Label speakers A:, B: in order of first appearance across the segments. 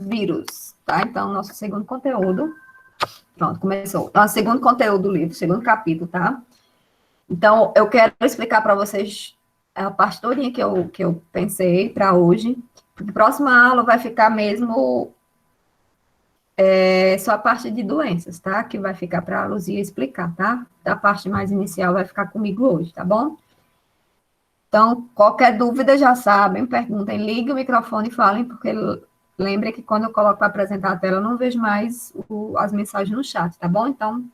A: vírus, tá? Então, nosso segundo conteúdo, pronto, começou. Então, segundo conteúdo do livro, segundo capítulo, tá? Então, eu quero explicar para vocês a parte todinha que eu pensei para hoje. A próxima aula vai ficar mesmo só a parte de doenças, tá? Que vai ficar para a Luzia explicar, tá? Da parte mais inicial vai ficar comigo hoje, tá bom? Então, qualquer dúvida já sabem, perguntem, liguem o microfone e falem, porque lembrem que quando eu coloco para apresentar a tela, eu não vejo mais as mensagens no chat, tá bom? Então,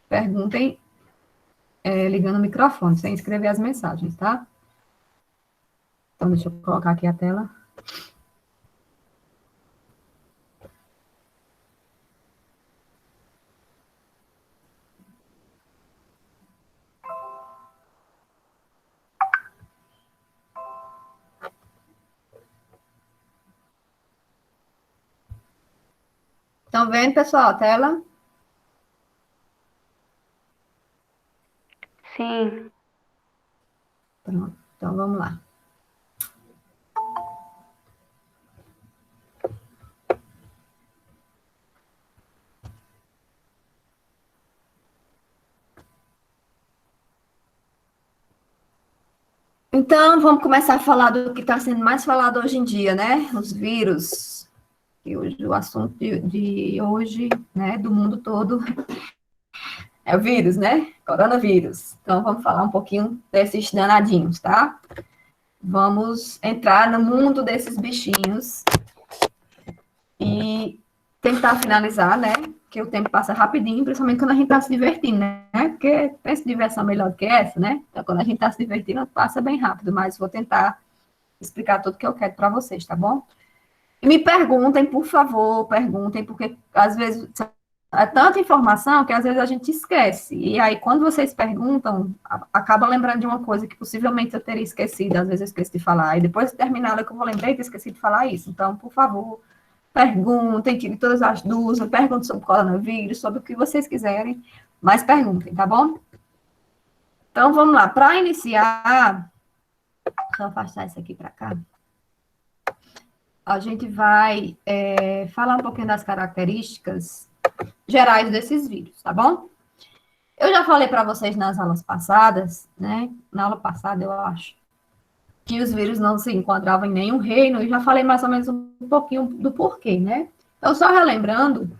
A: perguntem ligando o microfone, sem escrever as mensagens, tá? Então, deixa eu colocar aqui a tela. Estão vendo, pessoal, a tela?
B: Sim.
A: Pronto, então vamos lá. Então, vamos começar a falar do que está sendo mais falado hoje em dia, né? Os vírus. E hoje, o assunto de hoje, né, do mundo todo, é o vírus, né? Coronavírus. Então, vamos falar um pouquinho desses danadinhos, tá? Vamos entrar no mundo desses bichinhos e tentar finalizar, né? Que o tempo passa rapidinho, principalmente quando a gente está se divertindo, né? Porque pensa diversão melhor do que essa, né? Então, quando a gente está se divertindo, passa bem rápido, mas vou tentar explicar tudo que eu quero para vocês, tá bom? E me perguntem, por favor, perguntem, porque às vezes é tanta informação que às vezes a gente esquece. E aí, quando vocês perguntam, acaba lembrando de uma coisa que possivelmente eu teria esquecido, às vezes eu esqueci de falar. E depois de terminar, que eu vou lembrar que eu esqueci de falar isso. Então, por favor, perguntem, tirem todas as dúvidas, perguntem sobre o coronavírus, sobre o que vocês quiserem, mas perguntem, tá bom? Então, vamos lá. Para iniciar, deixa eu afastar isso aqui para cá. A gente vai falar um pouquinho das características gerais desses vírus, tá bom? Eu já falei para vocês nas aulas passadas, né? Na aula passada, eu acho, que os vírus não se enquadravam em nenhum reino, e já falei mais ou menos um pouquinho do porquê, né? Então, só relembrando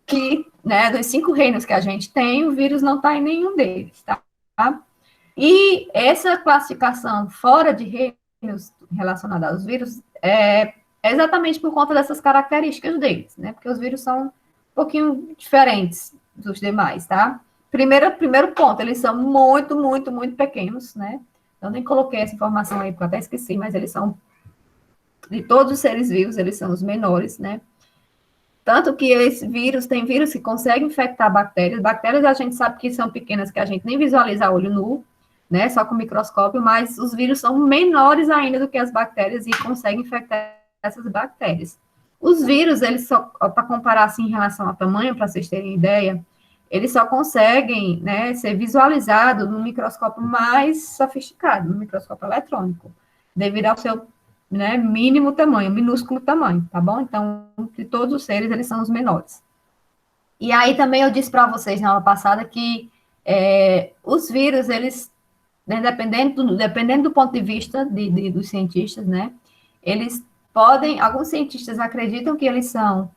A: que, né, dos 5 reinos que a gente tem, o vírus não está em nenhum deles, tá? E essa classificação fora de reinos relacionada aos vírus é exatamente por conta dessas características deles, né? Porque os vírus são um pouquinho diferentes dos demais, tá? Primeiro ponto, eles são muito, muito, muito pequenos, né? Eu nem coloquei essa informação aí, porque eu até esqueci, mas eles são, de todos os seres vivos, eles são os menores, né? Tanto que esse vírus, tem vírus que conseguem infectar bactérias. Bactérias a gente sabe que são pequenas, que a gente nem visualiza a olho nu, né? Só com microscópio, mas os vírus são menores ainda do que as bactérias e conseguem infectar essas bactérias. Os vírus, eles só, para comparar assim em relação ao tamanho, para vocês terem ideia, eles só conseguem, né, ser visualizados no microscópio mais sofisticado, no microscópio eletrônico, devido ao seu, né, mínimo tamanho, minúsculo tamanho, tá bom? Então, de todos os seres, eles são os menores. E aí também eu disse para vocês na aula passada que os vírus, eles, né, dependendo do ponto de vista dos cientistas, né, eles podem, alguns cientistas acreditam que eles são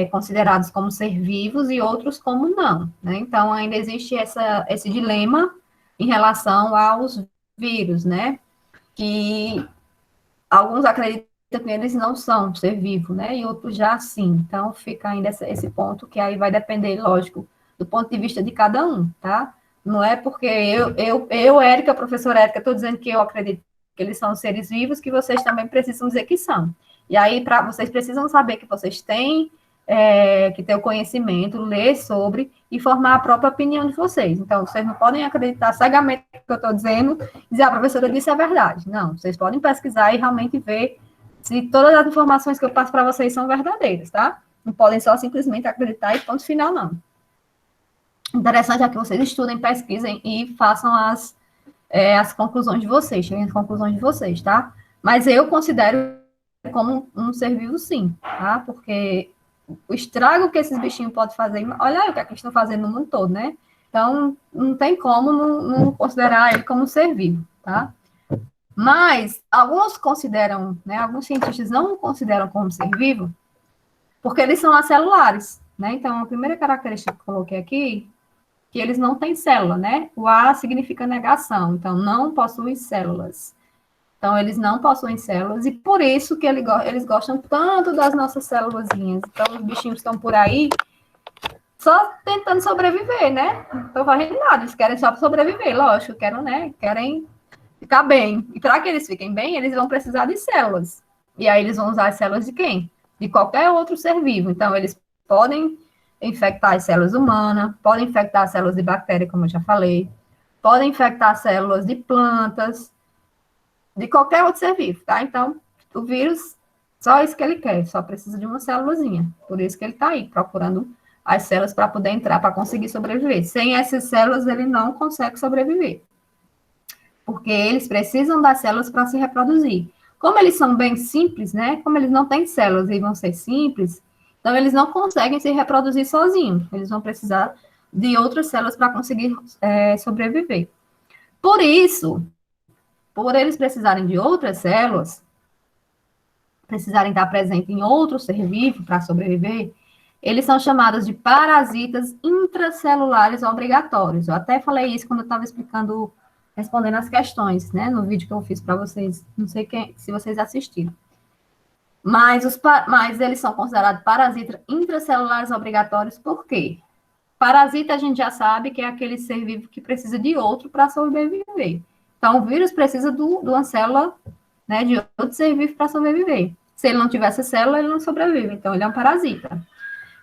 A: considerados como ser vivos e outros como não, né? Então, ainda existe esse dilema em relação aos vírus, né? Que alguns acreditam que eles não são ser vivo, né? E outros já sim. Então, fica ainda esse ponto que aí vai depender, lógico, do ponto de vista de cada um, tá? Não é porque Érica, professora Érica, estou dizendo que eu acredito que eles são seres vivos, que vocês também precisam dizer que são. E aí, vocês precisam saber que vocês têm que ter o conhecimento, ler sobre e formar a própria opinião de vocês. Então, vocês não podem acreditar cegamente no que eu estou dizendo, dizer, a professora disse a verdade. Não, vocês podem pesquisar e realmente ver se todas as informações que eu passo para vocês são verdadeiras, tá? Não podem só simplesmente acreditar e ponto final, não. Interessante é que vocês estudem, pesquisem e façam as conclusões de vocês, cheguem às conclusões de vocês, tá? Mas eu considero como um ser vivo, sim, tá? Porque o estrago que esses bichinhos podem fazer, olha aí o que é que eles estão fazendo no mundo todo, né? Então, não tem como não considerar ele como um ser vivo, tá? Mas, alguns consideram, né? Alguns cientistas não consideram como ser vivo, porque eles são acelulares, né? Então, a primeira característica que eu coloquei aqui, que eles não têm célula, né? O A significa negação, então, não possuem células. Então, eles não possuem células, e por isso que eles gostam tanto das nossas célulazinhas. Então, os bichinhos estão por aí só tentando sobreviver, né? Não estão fazendo nada, eles querem só sobreviver, lógico, querem, né? Querem ficar bem. E para que eles fiquem bem, eles vão precisar de células. E aí eles vão usar as células de quem? De qualquer outro ser vivo. Então, eles podem infectar as células humanas, podem infectar as células de bactéria, como eu já falei, podem infectar células de plantas, de qualquer outro ser vivo, tá? Então, o vírus, só isso que ele quer, só precisa de uma célulazinha. Por isso que ele está aí, procurando as células para poder entrar, para conseguir sobreviver. Sem essas células, ele não consegue sobreviver. Porque eles precisam das células para se reproduzir. Como eles são bem simples, né? Como eles não têm células e vão ser simples, então eles não conseguem se reproduzir sozinhos. Eles vão precisar de outras células para conseguir sobreviver. Por isso, por eles precisarem de outras células, precisarem estar presentes em outro ser vivo para sobreviver, eles são chamados de parasitas intracelulares obrigatórios. Eu até falei isso quando eu estava explicando, respondendo as questões, né, no vídeo que eu fiz para vocês. Não sei se vocês assistiram. Mas eles são considerados parasitas intracelulares obrigatórios por quê? Parasita a gente já sabe que é aquele ser vivo que precisa de outro para sobreviver. Então, o vírus precisa de uma célula, né, de outro ser vivo para sobreviver. Se ele não tivesse célula, ele não sobrevive. Então, ele é um parasita.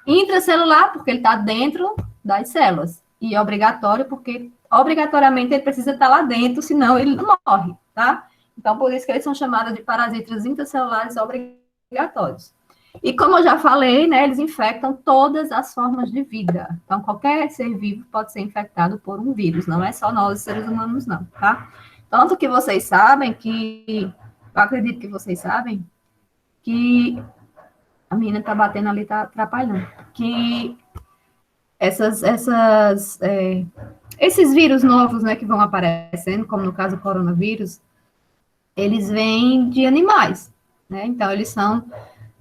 A: Intracelular, porque ele está dentro das células. E é obrigatório, porque obrigatoriamente ele precisa estar lá dentro, senão ele não morre, tá? Então, por isso que eles são chamados de parasitas intracelulares obrigatórios. E como eu já falei, né, eles infectam todas as formas de vida. Então, qualquer ser vivo pode ser infectado por um vírus, não é só nós, seres humanos, não, tá? Tanto que vocês sabem que, eu acredito que vocês sabem, que a menina tá batendo ali, tá atrapalhando, que esses vírus novos, né, que vão aparecendo, como no caso do coronavírus, eles vêm de animais, né? Então, eles são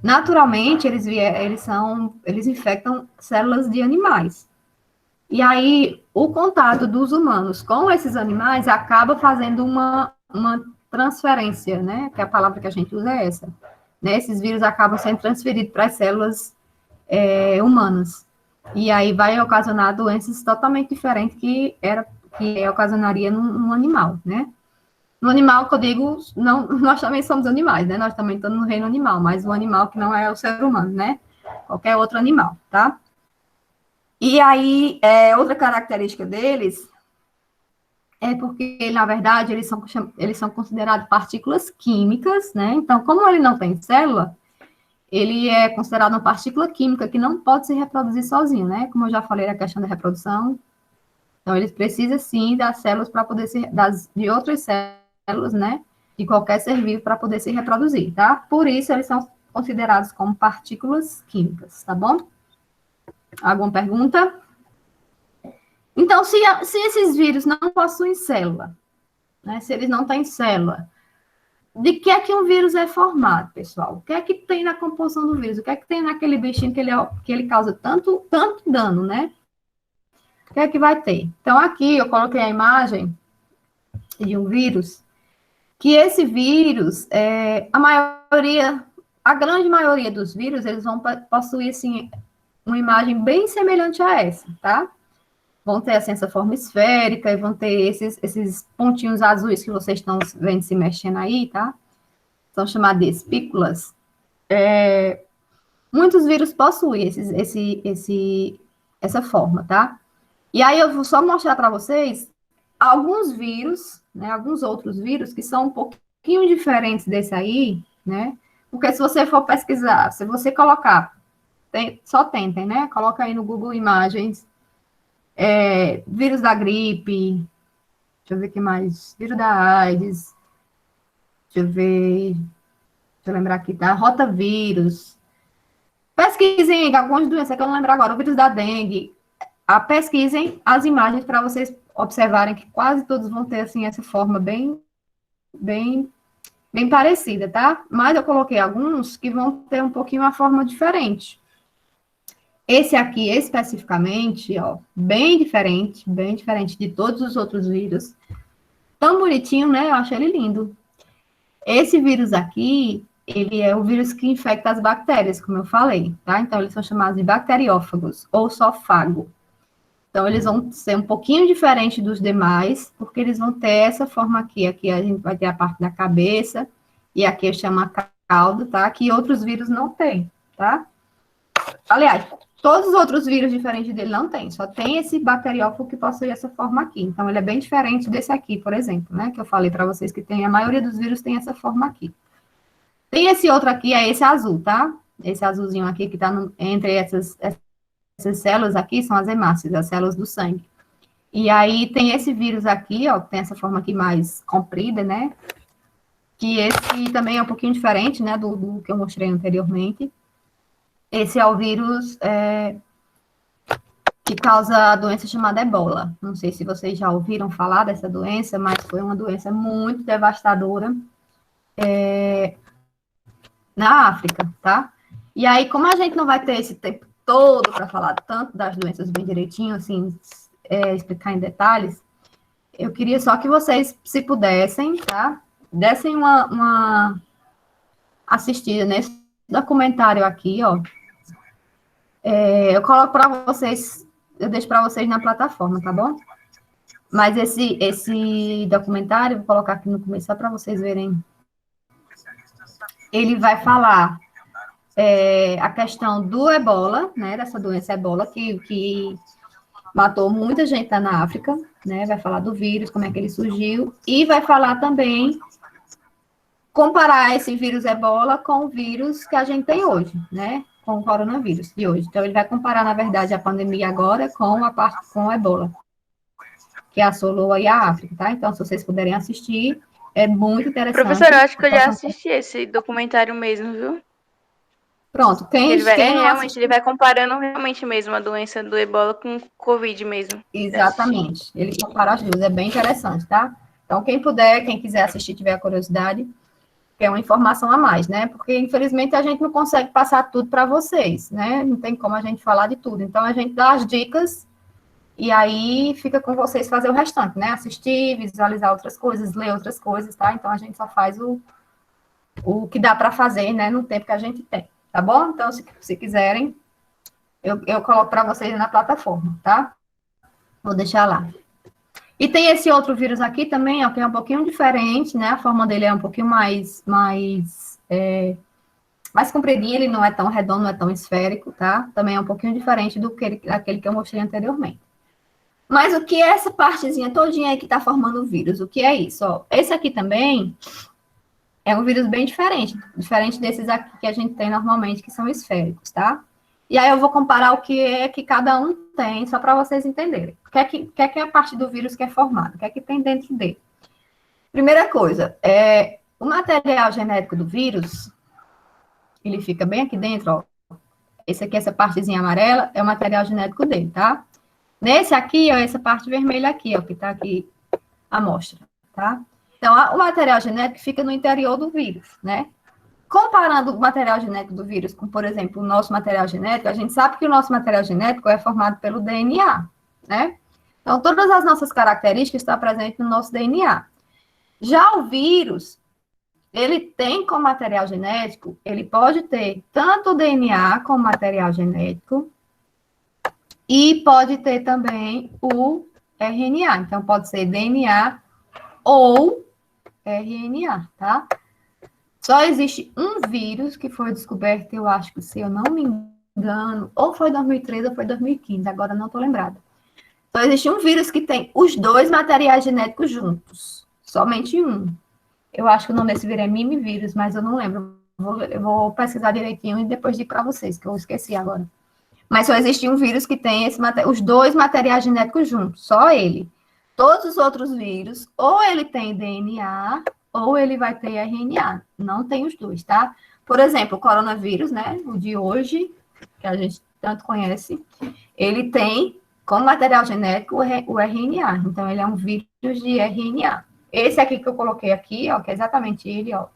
A: naturalmente, eles infectam células de animais. E aí, o contato dos humanos com esses animais acaba fazendo uma transferência, né? Que a palavra que a gente usa é essa. Né? Esses vírus acabam sendo transferidos para as células humanas. E aí vai ocasionar doenças totalmente diferentes que ocasionaria num animal, né? No animal que eu digo, não, nós também somos animais, né? Nós também estamos no reino animal, mas o animal que não é o ser humano, né? Qualquer outro animal, tá? E aí, outra característica deles é porque, na verdade, eles são considerados partículas químicas, né? Então, como ele não tem célula, ele é considerado uma partícula química que não pode se reproduzir sozinho, né? Como eu já falei, a questão da reprodução. Então, eles precisam, sim, das células para poder de outras células, né? De qualquer ser vivo para poder se reproduzir, tá? Por isso, eles são considerados como partículas químicas, tá bom? Alguma pergunta? Então, se esses vírus não possuem célula, né? Se eles não têm célula, de que é que um vírus é formado, pessoal? O que é que tem na composição do vírus? O que é que tem naquele bichinho que ele causa tanto dano, né? O que é que vai ter? Então, aqui eu coloquei a imagem de um vírus, que esse vírus, a grande maioria dos vírus, eles vão possuir, assim, uma imagem bem semelhante a essa, tá? Vão ter, assim, essa forma esférica, e vão ter esses pontinhos azuis que vocês estão vendo se mexendo aí, tá? São chamados de espículas. Muitos vírus possuem essa forma, tá? E aí eu vou só mostrar para vocês alguns vírus, né, alguns outros vírus que são um pouquinho diferentes desse aí, né? Porque se você for pesquisar, se você colocar, só tentem, né? Coloca aí no Google Imagens, vírus da gripe, deixa eu ver o que mais, vírus da AIDS, deixa eu ver eu lembrar aqui, tá? Rotavírus. Pesquisem algumas doenças que eu não lembro agora, o vírus da dengue. Pesquisem as imagens para vocês observarem que quase todos vão ter, assim, essa forma bem, bem parecida, tá? Mas eu coloquei alguns que vão ter um pouquinho uma forma diferente. Esse aqui, especificamente, ó, bem diferente de todos os outros vírus. Tão bonitinho, né? Eu acho ele lindo. Esse vírus aqui, ele é o vírus que infecta as bactérias, como eu falei, tá? Então, eles são chamados de bacteriófagos, ou só fago. Então, eles vão ser um pouquinho diferente dos demais, porque eles vão ter essa forma aqui. Aqui a gente vai ter a parte da cabeça, e aqui chama cauda, tá? Que outros vírus não têm, tá? Aliás, todos os outros vírus diferentes dele não tem, só tem esse bacteriófago que possui essa forma aqui. Então, ele é bem diferente desse aqui, por exemplo, né? Que eu falei para vocês que tem, a maioria dos vírus tem essa forma aqui. Tem esse outro aqui, é esse azul, tá? Esse azulzinho aqui que está entre essas células aqui, são as hemácias, as células do sangue. E aí tem esse vírus aqui, ó, que tem essa forma aqui mais comprida, né? Que esse também é um pouquinho diferente, né, do que eu mostrei anteriormente. Esse é o vírus que causa a doença chamada ebola. Não sei se vocês já ouviram falar dessa doença, mas foi uma doença muito devastadora na África, tá? E aí, como a gente não vai ter esse tempo todo para falar tanto das doenças bem direitinho, assim, explicar em detalhes, eu queria só que vocês, se pudessem, tá? Dessem uma assistida nesse documentário aqui, ó. Eu coloco para vocês, eu deixo para vocês na plataforma, tá bom? Mas esse documentário, vou colocar aqui no começo só para vocês verem. Ele vai falar a questão do ebola, né? Dessa doença ebola que matou muita gente lá na África, né? Vai falar do vírus, como é que ele surgiu, e vai falar também comparar esse vírus ebola com o vírus que a gente tem hoje, né? Com o coronavírus de hoje. Então, ele vai comparar, na verdade, a pandemia agora com a parte com o ebola, que assolou aí a África, tá? Então, se vocês puderem assistir, é muito interessante.
B: Professora, eu acho que eu já assisti esse documentário mesmo, viu?
A: Pronto,
B: ele vai comparando realmente mesmo a doença do ebola com o Covid mesmo.
A: Exatamente, ele compara as duas, é bem interessante, tá? Então, quem puder, quem quiser assistir, tiver curiosidade, é uma informação a mais, né? Porque, infelizmente, a gente não consegue passar tudo para vocês, né? Não tem como a gente falar de tudo. Então, a gente dá as dicas e aí fica com vocês fazer o restante, né? Assistir, visualizar outras coisas, ler outras coisas, tá? Então, a gente só faz o que dá para fazer, né? No tempo que a gente tem, tá bom? Então, se quiserem, eu coloco para vocês na plataforma, tá? Vou deixar lá. E tem esse outro vírus aqui também, ó, que é um pouquinho diferente, né? A forma dele é um pouquinho mais compridinha, ele não é tão redondo, não é tão esférico, tá? Também é um pouquinho diferente daquele que eu mostrei anteriormente. Mas o que é essa partezinha todinha aí que tá formando o vírus? O que é isso? Ó, esse aqui também é um vírus bem diferente desses aqui que a gente tem normalmente, que são esféricos, tá? E aí eu vou comparar o que é que cada um tem, só para vocês entenderem. O que é a parte do vírus que é formado? O que é que tem dentro dele? Primeira coisa, o material genético do vírus, ele fica bem aqui dentro, ó. Esse aqui, essa partezinha amarela, é o material genético dele, tá? Nesse aqui, ó, essa parte vermelha aqui, ó, que tá aqui a amostra, tá? Então, o material genético fica no interior do vírus, né? Comparando o material genético do vírus com, por exemplo, o nosso material genético, a gente sabe que o nosso material genético é formado pelo DNA, né? Então, todas as nossas características estão presentes no nosso DNA. Já o vírus, ele tem como material genético, ele pode ter tanto o DNA como material genético e pode ter também o RNA. Então, pode ser DNA ou RNA, tá? Só existe um vírus que foi descoberto, eu acho que, se eu não me engano, ou foi 2013 ou foi 2015, agora não estou lembrada. Só existe um vírus que tem os dois materiais genéticos juntos, somente um. Eu acho que o nome desse vírus é mimivírus, mas eu não lembro. Eu vou pesquisar direitinho e depois digo para vocês, que eu esqueci agora. Mas só existe um vírus que tem os dois materiais genéticos juntos, só ele. Todos os outros vírus, ou ele tem DNA, ou ele vai ter RNA. Não tem os dois, tá? Por exemplo, o coronavírus, né? O de hoje, que a gente tanto conhece, ele tem como material genético o RNA. Então, ele é um vírus de RNA. Esse aqui que eu coloquei aqui, ó, que é exatamente ele, ó,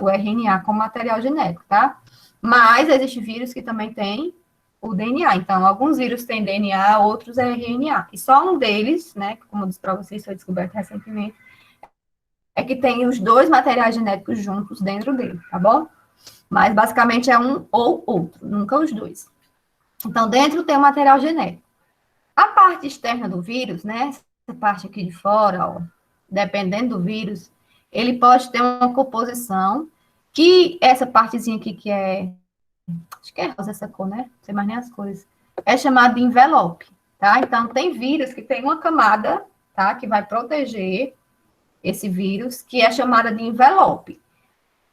A: o RNA como material genético, tá? Mas existe vírus que também tem o DNA. Então, alguns vírus têm DNA, outros é RNA. E só um deles, né, como eu disse para vocês, foi descoberto recentemente, é que tem os dois materiais genéticos juntos dentro dele, tá bom? Mas, basicamente, é um ou outro, nunca os dois. Então, dentro tem o material genético. A parte externa do vírus, né, essa parte aqui de fora, ó, dependendo do vírus, ele pode ter uma composição que essa partezinha aqui que é, acho que é rosa essa cor, né? Não sei mais nem as cores. É chamado de envelope, tá? Então, tem vírus que tem uma camada, tá? Que vai proteger esse vírus, que é chamada de envelope.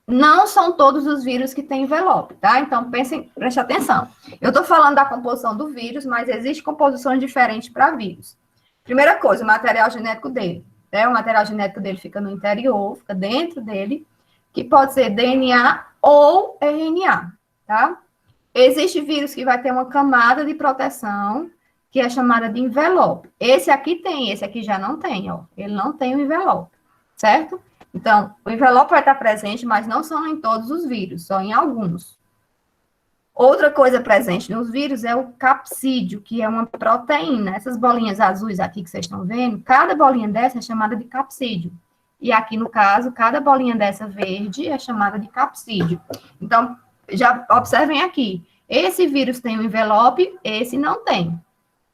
A: Não são todos os vírus que têm envelope, tá? Então, preste atenção. Eu estou falando da composição do vírus, mas existem composições diferentes para vírus. Primeira coisa, o material genético dele. Né? O material genético dele fica no interior, fica dentro dele, que pode ser DNA ou RNA, tá? Existe vírus que vai ter uma camada de proteção, que é chamada de envelope. Esse aqui tem, esse aqui já não tem, ó. Ele não tem o envelope, certo? Então, o envelope vai estar presente, mas não são em todos os vírus, só em alguns. Outra coisa presente nos vírus é o capsídeo, que é uma proteína. Essas bolinhas azuis aqui que vocês estão vendo, cada bolinha dessa é chamada de capsídeo. E aqui, no caso, cada bolinha dessa verde é chamada de capsídeo. Então, já observem aqui. Esse vírus tem um envelope, esse não tem.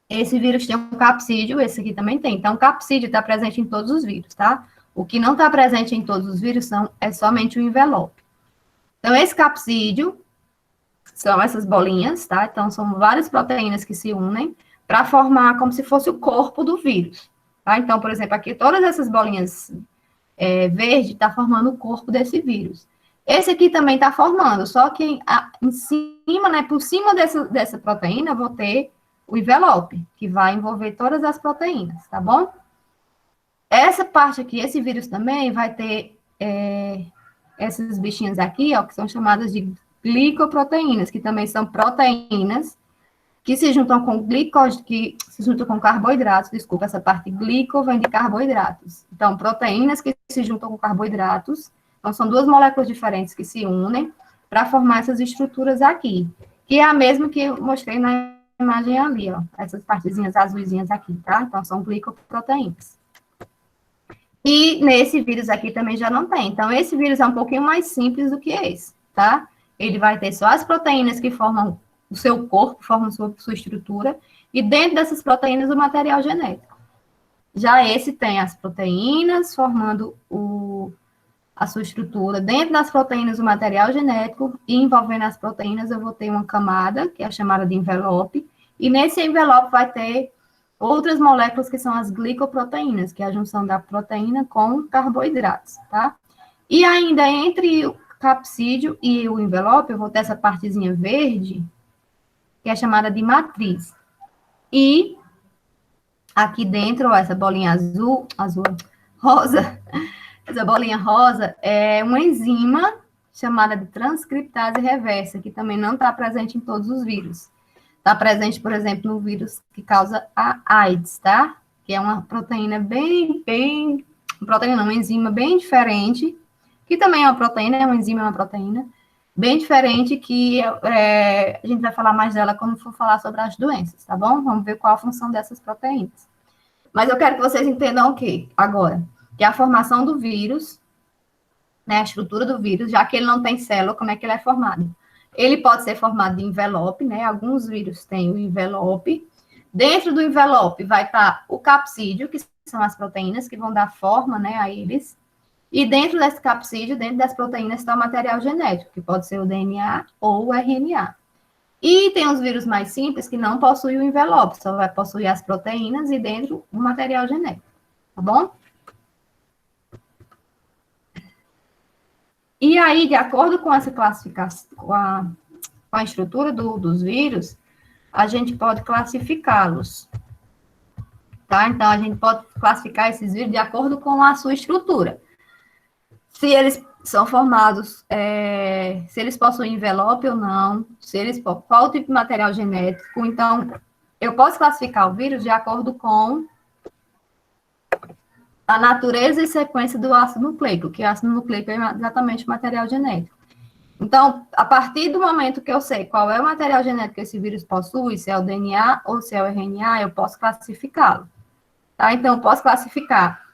A: Esse vírus tem um capsídeo, esse aqui também tem. Então, o capsídeo está presente em todos os vírus, tá? O que não está presente em todos os vírus é somente o envelope. Então, esse capsídeo são essas bolinhas, tá? Então, são várias proteínas que se unem para formar como se fosse o corpo do vírus, tá? Então, por exemplo, aqui, todas essas bolinhas verde está formando o corpo desse vírus. Esse aqui também está formando, só que em cima, né, por cima dessa proteína, eu vou ter o envelope, que vai envolver todas as proteínas, tá bom? Essa parte aqui, esse vírus também vai ter essas bichinhas aqui, ó, que são chamadas de glicoproteínas, que também são proteínas que se juntam com glicose, que se juntam com carboidratos, desculpa, essa parte glico vem de carboidratos. Então, proteínas que se juntam com carboidratos, então são duas moléculas diferentes que se unem para formar essas estruturas aqui, que é a mesma que eu mostrei na imagem ali, ó, essas partezinhas azuisinhas aqui, tá? Então, são glicoproteínas. E nesse vírus aqui também já não tem. Então, esse vírus é um pouquinho mais simples do que esse, tá? Ele vai ter só as proteínas que formam o seu corpo, formam sua estrutura, e dentro dessas proteínas o material genético. Já esse tem as proteínas formando a sua estrutura, dentro das proteínas o material genético, e envolvendo as proteínas eu vou ter uma camada, que é chamada de envelope, e nesse envelope vai ter outras moléculas que são as glicoproteínas, que é a junção da proteína com carboidratos, tá? E ainda entre o capsídeo e o envelope, eu vou ter essa partezinha verde, que é chamada de matriz. E aqui dentro, ó, essa bolinha rosa, essa bolinha rosa é uma enzima chamada de transcriptase reversa, que também não está presente em todos os vírus. Está presente, por exemplo, no vírus que causa a AIDS, tá? Que é uma proteína uma enzima bem diferente, que também é uma proteína, é uma enzima, é uma proteína, bem diferente, que a gente vai falar mais dela quando for falar sobre as doenças, tá bom? Vamos ver qual a função dessas proteínas. Mas eu quero que vocês entendam o quê? Agora, que a formação do vírus, né, a estrutura do vírus, já que ele não tem célula, como é que ele é formado? Ele pode ser formado de envelope, né? Alguns vírus têm o envelope. Dentro do envelope vai estar o capsídeo, que são as proteínas que vão dar forma, né, a eles. E dentro desse capsídeo, dentro das proteínas, está o material genético, que pode ser o DNA ou o RNA. E tem os vírus mais simples que não possuem o envelope, só vai possuir as proteínas e dentro o material genético, tá bom? E aí, de acordo com essa classificação, com a estrutura dos vírus, a gente pode classificá-los, tá? Então, a gente pode classificar esses vírus de acordo com a sua estrutura. se eles são formados, se eles possuem envelope ou não, qual o tipo de material genético. Então, eu posso classificar o vírus de acordo com a natureza e sequência do ácido nucleico, que o ácido nucleico é exatamente o material genético. Então, a partir do momento que eu sei qual é o material genético que esse vírus possui, se é o DNA ou se é o RNA, eu posso classificá-lo. Tá? Então, eu posso classificar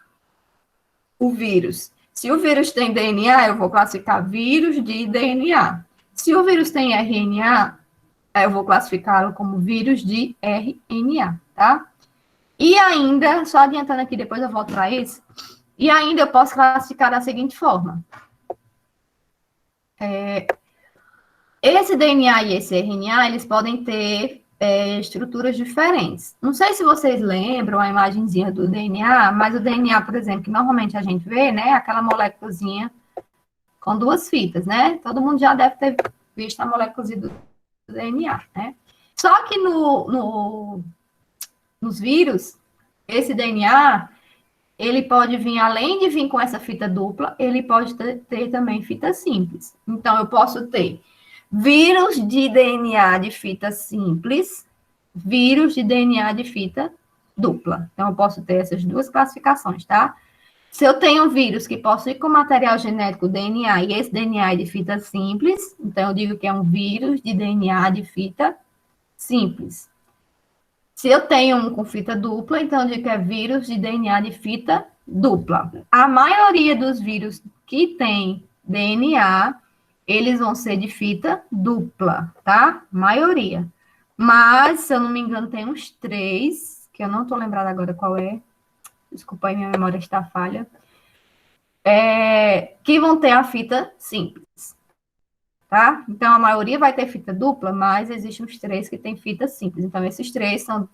A: o vírus. Se o vírus tem DNA, eu vou classificar vírus de DNA. Se o vírus tem RNA, eu vou classificá-lo como vírus de RNA, tá? E ainda, só adiantando aqui, depois eu volto para isso, e ainda eu posso classificar da seguinte forma. Esse DNA e esse RNA, eles podem ter estruturas diferentes. Não sei se vocês lembram a imagenzinha do DNA, mas o DNA, por exemplo, que normalmente a gente vê, né, aquela moléculazinha com duas fitas, né? Todo mundo já deve ter visto a moléculazinha do DNA, né? Só que nos vírus, esse DNA, ele pode vir, além de vir com essa fita dupla, ele pode ter também fita simples. Então, eu posso ter vírus de DNA de fita simples, vírus de DNA de fita dupla. Então, eu posso ter essas duas classificações, tá? Se eu tenho um vírus que possui como material genético DNA e esse DNA é de fita simples, então eu digo que é um vírus de DNA de fita simples. Se eu tenho um com fita dupla, então eu digo que é vírus de DNA de fita dupla. A maioria dos vírus que tem DNA, eles vão ser de fita dupla, tá? Maioria. Mas, se eu não me engano, tem uns 3, que eu não estou lembrada agora qual é. Desculpa aí, minha memória está falha. Que vão ter a fita simples, tá? Então, a maioria vai ter fita dupla, mas existem uns 3 que têm fita simples. Então, esses 3 são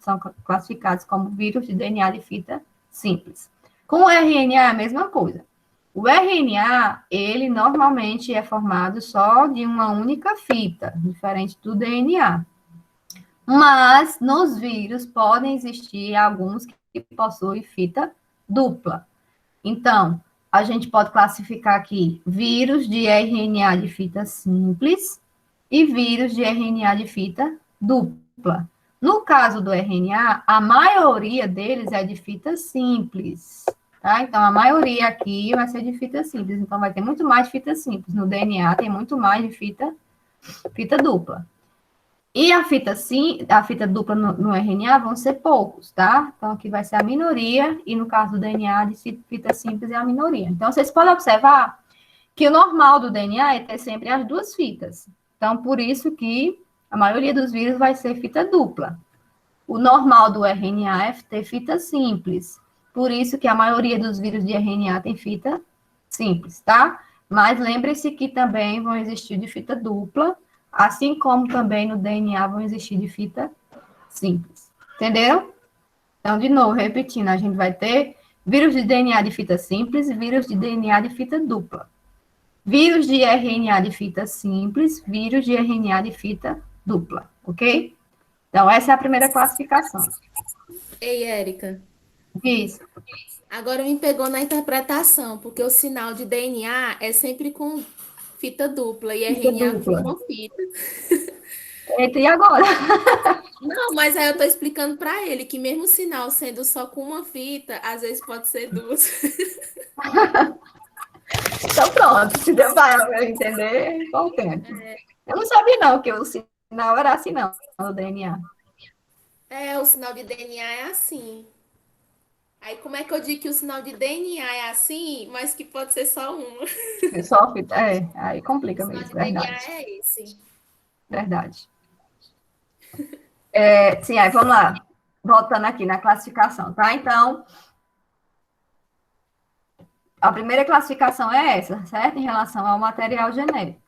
A: classificados como vírus de DNA de fita simples. Com o RNA é a mesma coisa. O RNA, ele normalmente é formado só de uma única fita, diferente do DNA. Mas, nos vírus, podem existir alguns que possuem fita dupla. Então, a gente pode classificar aqui vírus de RNA de fita simples e vírus de RNA de fita dupla. No caso do RNA, a maioria deles é de fita simples, tá? Então, a maioria aqui vai ser de fita simples. Então, vai ter muito mais de fita simples. No DNA, tem muito mais de fita dupla. E a fita dupla no RNA vão ser poucos, tá? Então, aqui vai ser a minoria, e no caso do DNA, de fita simples é a minoria. Então, vocês podem observar que o normal do DNA é ter sempre as duas fitas. Então, por isso que a maioria dos vírus vai ser fita dupla. O normal do RNA é ter fita simples. Por isso que a maioria dos vírus de RNA tem fita simples, tá? Mas lembre-se que também vão existir de fita dupla, assim como também no DNA vão existir de fita simples. Entenderam? Então, de novo, repetindo, a gente vai ter vírus de DNA de fita simples e vírus de DNA de fita dupla. Vírus de RNA de fita simples, vírus de RNA de fita dupla, ok? Então, essa é a primeira classificação.
C: Ei, Érica.
A: Isso.
C: Agora me pegou na interpretação, porque o sinal de DNA é sempre com fita dupla e
A: Fita
C: RNA com
A: dupla.
C: uma fita.
A: Eita, e agora?
C: Não, mas aí eu tô explicando para ele que mesmo o sinal sendo só com uma fita, às vezes pode ser duas.
A: Então, pronto. Se deu para entender, contente. Eu não sabia, não, que o sinal era assim, não, o DNA.
C: O sinal de DNA é assim. Aí como é que eu digo que o sinal de DNA é assim, mas que pode ser só uma?
A: Só fita, aí complica
C: O sinal
A: mesmo,
C: de DNA
A: verdade.
C: é esse.
A: Verdade. Sim, aí vamos lá. Voltando aqui na classificação, tá? Então, a primeira classificação é essa, certo? Em relação ao material genérico.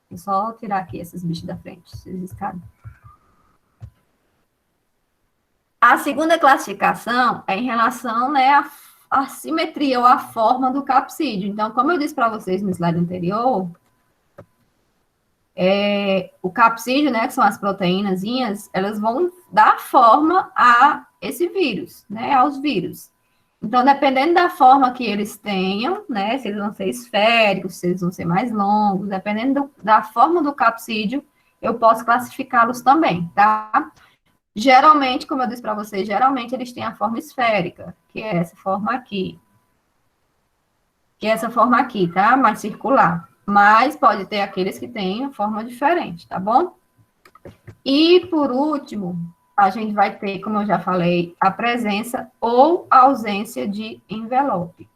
A: Vou só tirar aqui esses bichos da frente, esses escadas. A segunda classificação é em relação, né, à simetria ou à forma do capsídeo. Então, como eu disse para vocês no slide anterior, o capsídeo, né, que são as proteínazinhas, elas vão dar forma a esse vírus, né, aos vírus. Então, dependendo da forma que eles tenham, né, se eles vão ser esféricos, se eles vão ser mais longos, dependendo da forma do capsídeo, eu posso classificá-los também, tá? Geralmente, como eu disse para vocês, geralmente eles têm a forma esférica, que é essa forma aqui. Que é essa forma aqui, tá? Mais circular. Mas pode ter aqueles que têm forma diferente, tá bom? E, por último, a gente vai ter, como eu já falei, a presença ou ausência de envelope.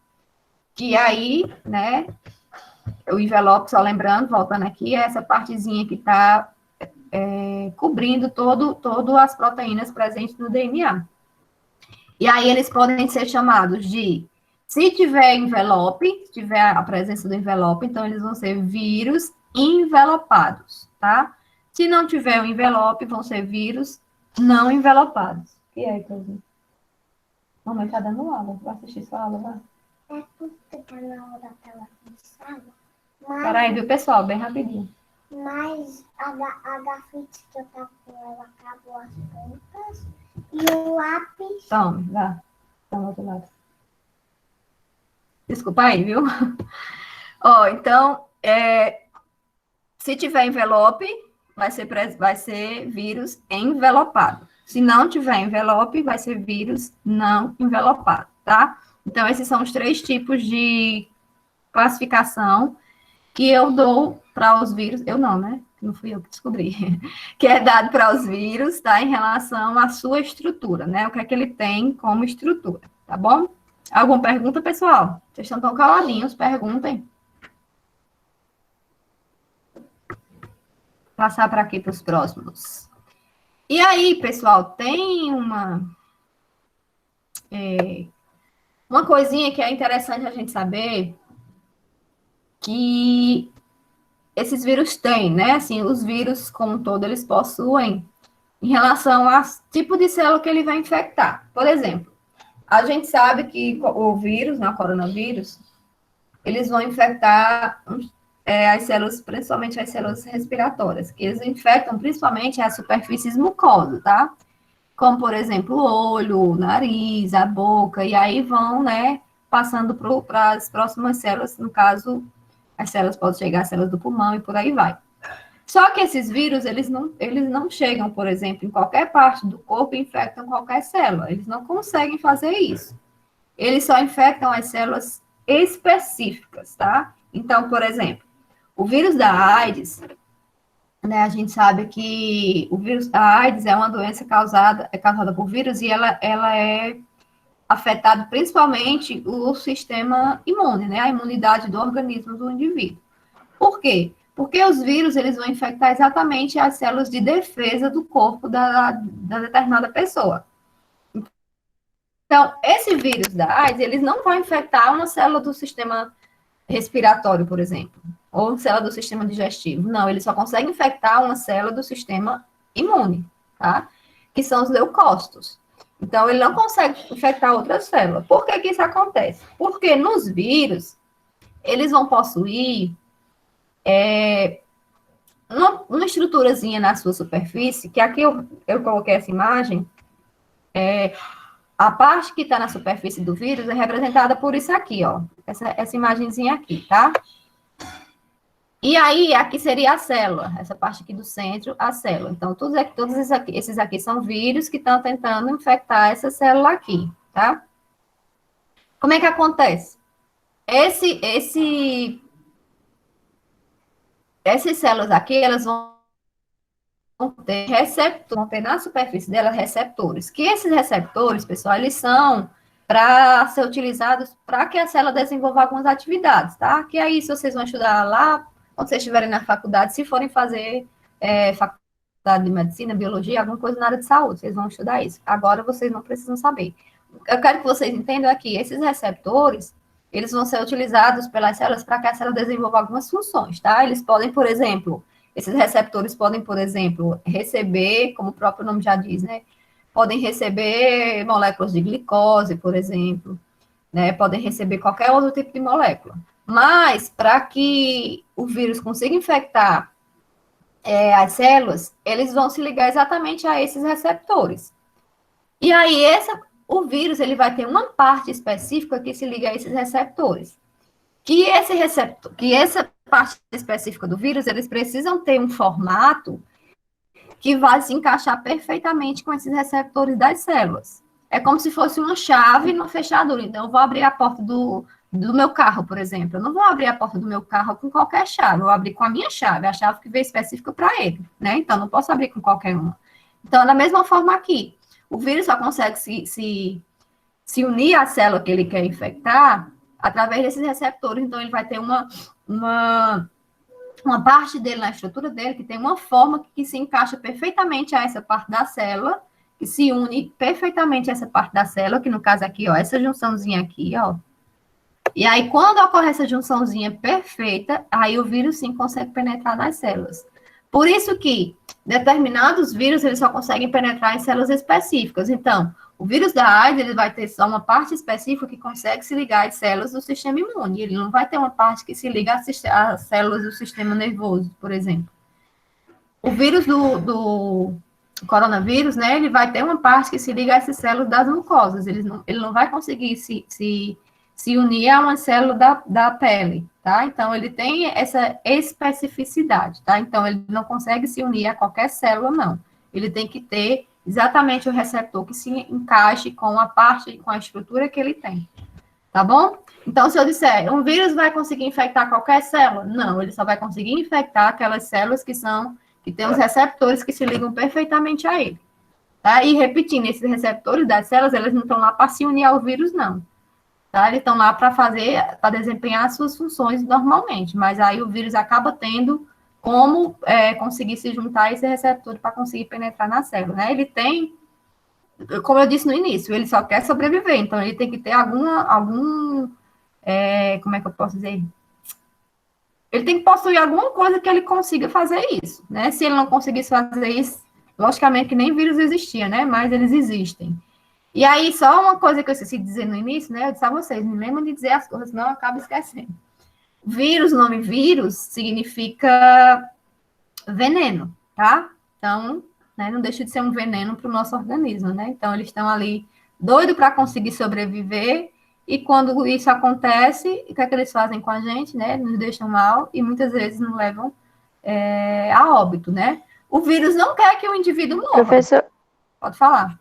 A: Que aí, né, o envelope, só lembrando, voltando aqui, é essa partezinha que está cobrindo todo as proteínas presentes no DNA. E aí eles podem ser chamados de, se tiver envelope, se tiver a presença do envelope, então eles vão ser vírus envelopados, tá? Se não tiver o envelope, vão ser vírus não envelopados. O que é, Cláudia? Mamãe tá dando aula. Vai assistir sua aula, vai.
D: É porque tá na hora dela começar. Mas,
A: Peraí, viu, pessoal? Bem rapidinho.
D: mas a grafite que eu tava com ela acabou as pontas. E o lápis.
A: Tome, vá. Toma outro lado. Desculpa aí, viu? Ó, então, se tiver envelope, vai ser vírus envelopado. Se não tiver envelope, vai ser vírus não envelopado, tá? Então, esses são os 3 tipos de classificação que eu dou para os vírus. Eu não, né? Não fui eu que descobri. Que é dado para os vírus, tá? Em relação à sua estrutura, né? O que é que ele tem como estrutura, tá bom? Alguma pergunta, pessoal? Vocês estão tão caladinhos, perguntem. Passar para aqui para os próximos. E aí, pessoal, tem uma coisinha que é interessante a gente saber que esses vírus têm, né? Assim, os vírus, como um todo, eles possuem em relação ao tipo de célula que ele vai infectar. Por exemplo, a gente sabe que o vírus, né, o coronavírus, eles vão infectar as células, principalmente as células respiratórias, que eles infectam principalmente as superfícies mucosas, tá? Como, por exemplo, o olho, o nariz, a boca, e aí vão, né, passando para as próximas células, no caso, as células podem chegar às células do pulmão e por aí vai. Só que esses vírus, eles não chegam, por exemplo, em qualquer parte do corpo e infectam qualquer célula. Eles não conseguem fazer isso. Eles só infectam as células específicas, tá? Então, por exemplo, o vírus da AIDS, né, a gente sabe que o vírus da AIDS é uma doença causada por vírus e ela é afetada principalmente o sistema imune, né, a imunidade do organismo do indivíduo. Por quê? Porque os vírus, eles vão infectar exatamente as células de defesa do corpo da determinada pessoa. Então, esse vírus da AIDS, eles não vão infectar uma célula do sistema respiratório, por exemplo, ou célula do sistema digestivo. Não, ele só consegue infectar uma célula do sistema imune, tá? Que são os leucócitos. Então, ele não consegue infectar outra célula. Por que que isso acontece? Porque nos vírus, eles vão possuir uma estruturazinha na sua superfície, que aqui eu coloquei essa imagem, a parte que está na superfície do vírus é representada por isso aqui, ó. Essa imagenzinha aqui, tá? E aí, aqui seria a célula, essa parte aqui do centro, a célula. Então, todos esses aqui são vírus que estão tentando infectar essa célula aqui, tá? Como é que acontece? Essas células aqui, elas vão ter na superfície delas receptores. Que esses receptores, pessoal, eles são para ser utilizados para que a célula desenvolva algumas atividades, tá? Que aí, se vocês vão estudar lá, quando vocês estiverem na faculdade, se forem fazer faculdade de medicina, biologia, alguma coisa na área de saúde, vocês vão estudar isso. Agora, vocês não precisam saber. Eu quero que vocês entendam aqui, esses receptores, eles vão ser utilizados pelas células para que a célula desenvolva algumas funções, tá? Eles podem, por exemplo, esses receptores podem, por exemplo, receber, como o próprio nome já diz, né? Podem receber moléculas de glicose, por exemplo, né? Podem receber qualquer outro tipo de molécula. Mas, para que o vírus consiga infectar as células, eles vão se ligar exatamente a esses receptores. E aí, O vírus, ele vai ter uma parte específica que se liga a esses receptores. Que essa parte específica do vírus, eles precisam ter um formato que vai se encaixar perfeitamente com esses receptores das células. É como se fosse uma chave numa fechadura. Então, eu vou abrir a porta do meu carro, por exemplo. Eu não vou abrir a porta do meu carro com qualquer chave, eu vou abrir com a minha chave, a chave que veio específica para ele, né? Então, não posso abrir com qualquer uma. Então, da mesma forma aqui, o vírus só consegue se unir à célula que ele quer infectar através desses receptores. Então, ele vai ter uma parte dele na estrutura dele que tem uma forma que se encaixa perfeitamente a essa parte da célula, que se une perfeitamente a essa parte da célula, que no caso aqui, ó, essa junçãozinha aqui, ó. E aí, quando ocorre essa junçãozinha perfeita, aí o vírus sim consegue penetrar nas células. Por isso que determinados vírus, eles só conseguem penetrar em células específicas. Então, o vírus da AIDS, ele vai ter só uma parte específica que consegue se ligar às células do sistema imune. Ele não vai ter uma parte que se liga às células do sistema nervoso, por exemplo. O vírus do coronavírus, né, ele vai ter uma parte que se liga a essas células das mucosas. Ele não vai conseguir se unir a uma célula da pele, tá? Então, ele tem essa especificidade, tá? Então, ele não consegue se unir a qualquer célula, não. Ele tem que ter exatamente o receptor que se encaixe com a parte, com a estrutura que ele tem, tá bom? Então, se eu disser, um vírus vai conseguir infectar qualquer célula? Não, ele só vai conseguir infectar aquelas células que têm os receptores que se ligam perfeitamente a ele, tá? E repetindo, esses receptores das células, eles não estão lá para se unir ao vírus, não. Tá? Eles estão lá para desempenhar as suas funções normalmente, mas aí o vírus acaba tendo como conseguir se juntar a esse receptor para conseguir penetrar na célula, né? Ele tem, como eu disse no início, ele só quer sobreviver, então ele tem que ter como é que eu posso dizer? Ele tem que possuir alguma coisa que ele consiga fazer isso, né? Se ele não conseguisse fazer isso, logicamente que nem vírus existia, né? Mas eles existem. E aí, só uma coisa que eu esqueci de dizer no início, né? Eu disse a vocês, me lembram de dizer as coisas, senão eu acabo esquecendo. Vírus, o nome vírus, significa veneno, tá? Então, né, não deixa de ser um veneno para o nosso organismo, né? Então, eles estão ali doidos para conseguir sobreviver, e quando isso acontece, o que é que eles fazem com a gente, né? Nos deixam mal e muitas vezes nos levam a óbito, né? O vírus não quer que o indivíduo morra.
B: Professor,
A: Pode falar.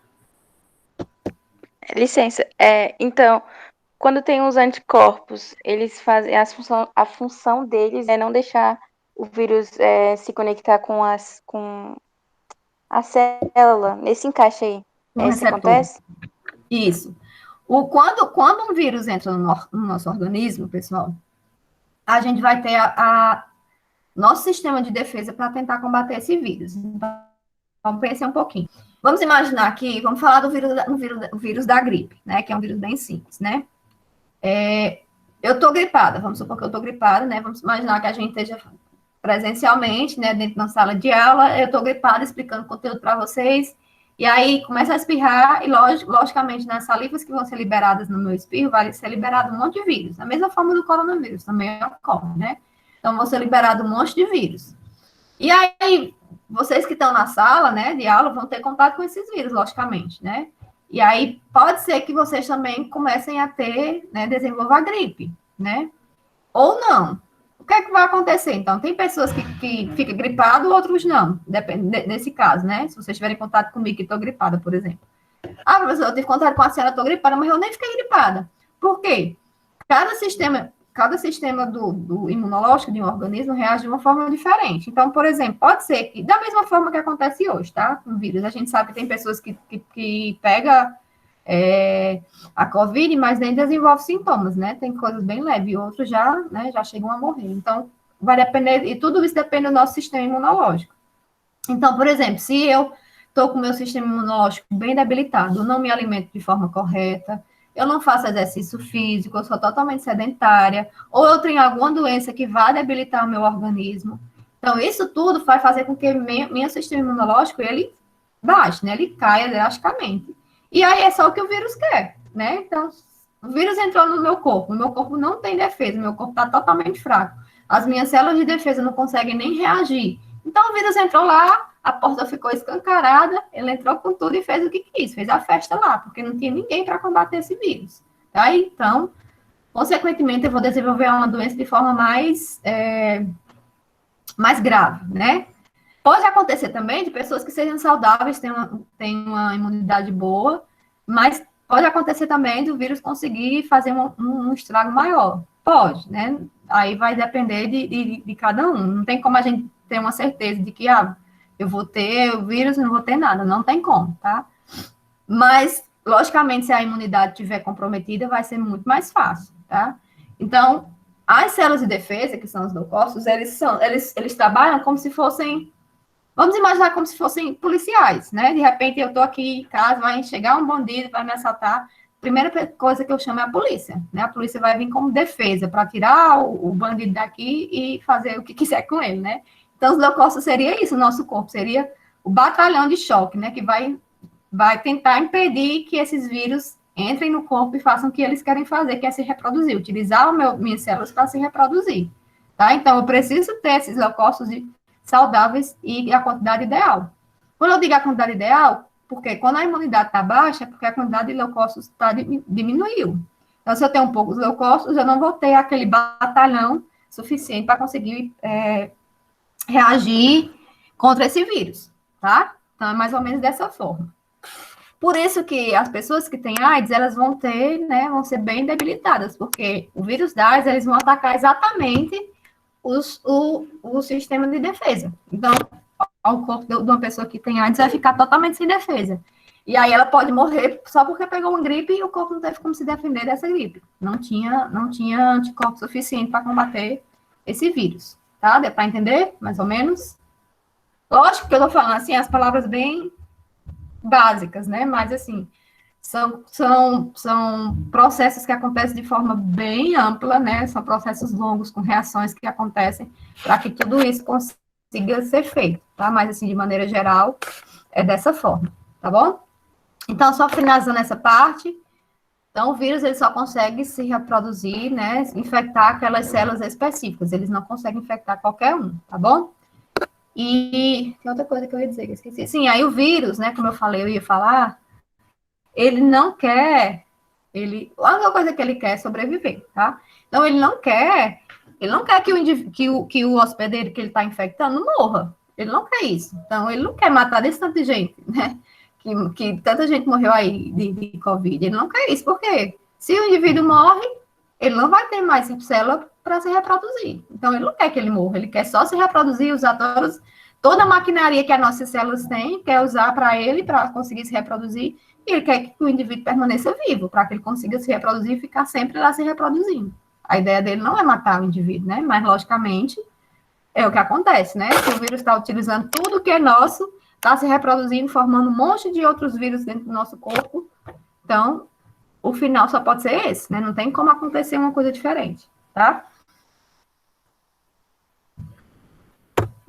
B: licença. Então, quando tem os anticorpos, eles fazem a função deles é não deixar o vírus se conectar com a célula, nesse encaixe aí. É isso que acontece?
A: Isso. Quando um vírus entra no nosso organismo, pessoal, a gente vai ter nosso sistema de defesa para tentar combater esse vírus. Então, vamos pensar um pouquinho. Vamos imaginar aqui, vamos falar do vírus da gripe, né? Que é um vírus bem simples, né? Eu estou gripada, vamos supor que eu estou gripada, né? Vamos imaginar que a gente esteja presencialmente, né? Dentro da sala de aula, eu estou gripada, explicando conteúdo para vocês, e aí começa a espirrar, e logicamente nas salivas que vão ser liberadas no meu espirro, vai ser liberado um monte de vírus. Da mesma forma do coronavírus, também ocorre, né? Então, vão ser liberado um monte de vírus. E aí, vocês que estão na sala, né, de aula, vão ter contato com esses vírus, logicamente, né? E aí, pode ser que vocês também comecem a ter, né, desenvolver a gripe, né? Ou não. O que é que vai acontecer? Então, tem pessoas que ficam gripadas, outros não. Depende desse caso, né? Se vocês tiverem contato comigo que estou gripada, por exemplo. Ah, professor, eu tive contato com a senhora, estou gripada, mas eu nem fiquei gripada. Por quê? Cada sistema do imunológico de um organismo reage de uma forma diferente. Então, por exemplo, pode ser que, da mesma forma que acontece hoje, tá? Com vírus, a gente sabe que tem pessoas que pegam a Covid, mas nem desenvolve sintomas, né? Tem coisas bem leves, e outros já chegam a morrer. Então, vai depender, e tudo isso depende do nosso sistema imunológico. Então, por exemplo, se eu estou com o meu sistema imunológico bem debilitado, eu não me alimento de forma correta, eu não faço exercício físico, eu sou totalmente sedentária, ou eu tenho alguma doença que vai debilitar o meu organismo. Então, isso tudo vai fazer com que meu sistema imunológico, ele baixe, né? Ele caia drasticamente. E aí é só o que o vírus quer, né? Então, o vírus entrou no meu corpo não tem defesa, meu corpo está totalmente fraco. As minhas células de defesa não conseguem nem reagir. Então o vírus entrou lá, a porta ficou escancarada, ele entrou com tudo e fez o que quis, fez a festa lá, porque não tinha ninguém para combater esse vírus. Tá? Então, consequentemente, eu vou desenvolver uma doença de forma mais grave, né? Pode acontecer também de pessoas que sejam saudáveis, tenham uma imunidade boa, mas pode acontecer também do vírus conseguir fazer um estrago maior. Pode, né? Aí vai depender de cada um. Não tem como a gente ter uma certeza de que, eu vou ter o vírus e não vou ter nada. Não tem como, tá? Mas, logicamente, se a imunidade estiver comprometida, vai ser muito mais fácil, tá? Então, as células de defesa, que são os leucócitos, eles trabalham como se fossem, vamos imaginar como se fossem policiais, né? De repente, eu estou aqui em casa, vai chegar um bandido, vai me assaltar. A primeira coisa que eu chamo é a polícia, né? A polícia vai vir como defesa para tirar o bandido daqui e fazer o que quiser com ele, né? Então, os leucócitos seria isso, o nosso corpo seria o batalhão de choque, né? Que vai tentar impedir que esses vírus entrem no corpo e façam o que eles querem fazer, que é se reproduzir, utilizar minhas células para se reproduzir, tá? Então, eu preciso ter esses leucócitos saudáveis e a quantidade ideal. Quando eu digo a quantidade ideal, porque quando a imunidade está baixa, é porque a quantidade de leucócitos diminuiu. Então, se eu tenho poucos leucócitos, eu não vou ter aquele batalhão suficiente para conseguir reagir contra esse vírus, tá? Então, é mais ou menos dessa forma. Por isso que as pessoas que têm AIDS, elas vão ter, né, vão ser bem debilitadas, porque o vírus da AIDS, eles vão atacar exatamente o sistema de defesa. Então, o corpo de uma pessoa que tem AIDS vai ficar totalmente sem defesa. E aí ela pode morrer só porque pegou uma gripe e o corpo não teve como se defender dessa gripe. Não tinha anticorpo suficiente para combater esse vírus, tá? Deu para entender, mais ou menos? Lógico que eu tô falando, assim, as palavras bem básicas, né? Mas, assim, são processos que acontecem de forma bem ampla, né? São processos longos, com reações que acontecem para que tudo isso consiga ser feito, tá? Mas, assim, de maneira geral, é dessa forma, tá bom? Então, só finalizando essa parte, então, o vírus, ele só consegue se reproduzir, né? Infectar aquelas células específicas, eles não conseguem infectar qualquer um, tá bom? E tem outra coisa que eu ia dizer, que eu esqueci. Sim, aí o vírus, né, como eu falei, eu ia falar, ele não quer, a única coisa que ele quer é sobreviver, tá? Então, ele não quer que o hospedeiro que ele está infectando morra. Ele não quer isso. Então, ele não quer matar desse tanto de gente, né? Que tanta gente morreu aí de Covid. Ele não quer isso, porque se o indivíduo morre, ele não vai ter mais célula para se reproduzir. Então, ele não quer que ele morra, ele quer só se reproduzir, usar toda a maquinaria que as nossas células têm, quer usar para ele, para conseguir se reproduzir, e ele quer que o indivíduo permaneça vivo, para que ele consiga se reproduzir e ficar sempre lá se reproduzindo. A ideia dele não é matar o indivíduo, né? Mas, logicamente, é o que acontece, né? Se o vírus está utilizando tudo que é nosso, está se reproduzindo, formando um monte de outros vírus dentro do nosso corpo, então, o final só pode ser esse, né? Não tem como acontecer uma coisa diferente, tá?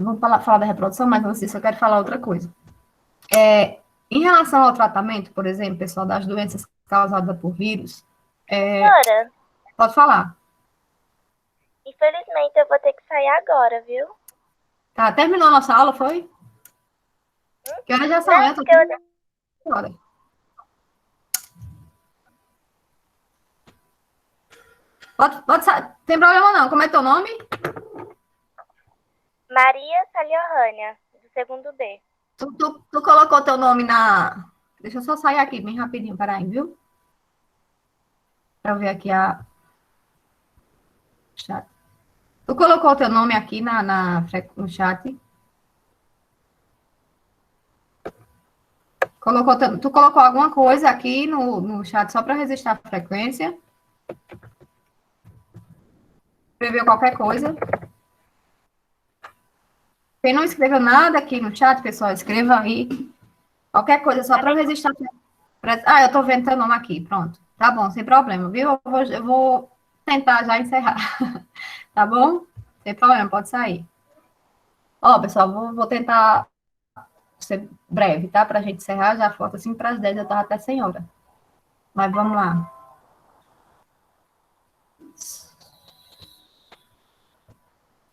A: Vamos falar da reprodução, mas antes eu quero falar outra coisa. Em relação ao tratamento, por exemplo, pessoal, das doenças causadas por vírus...
E: Senhora,
A: pode falar.
E: infelizmente eu vou ter que sair agora, viu?
A: Tá, terminou a nossa aula, foi? Que horas já são?
E: Não, porque eu...
A: Agora. Pode sair. Tem problema não. Como é teu nome?
E: Maria Saliohânia, do segundo D.
A: Tu colocou teu nome na... Deixa eu só sair aqui bem rapidinho, peraí, viu? Pra eu ver aqui a... chat. Tu colocou teu nome aqui no chat? Tu colocou alguma coisa aqui no chat só para registrar a frequência? Escreveu qualquer coisa? Quem não escreveu nada aqui no chat, pessoal, escreva aí. Qualquer coisa, só para registrar. Ah, eu tô vendo teu nome aqui, pronto. Tá bom, sem problema, viu? Eu vou tentar já encerrar. Tá bom? Sem problema, pode sair. Ó, pessoal, vou tentar ser breve, tá? Pra gente encerrar, já falta 5 para as 10, eu tava até sem hora. Mas vamos lá.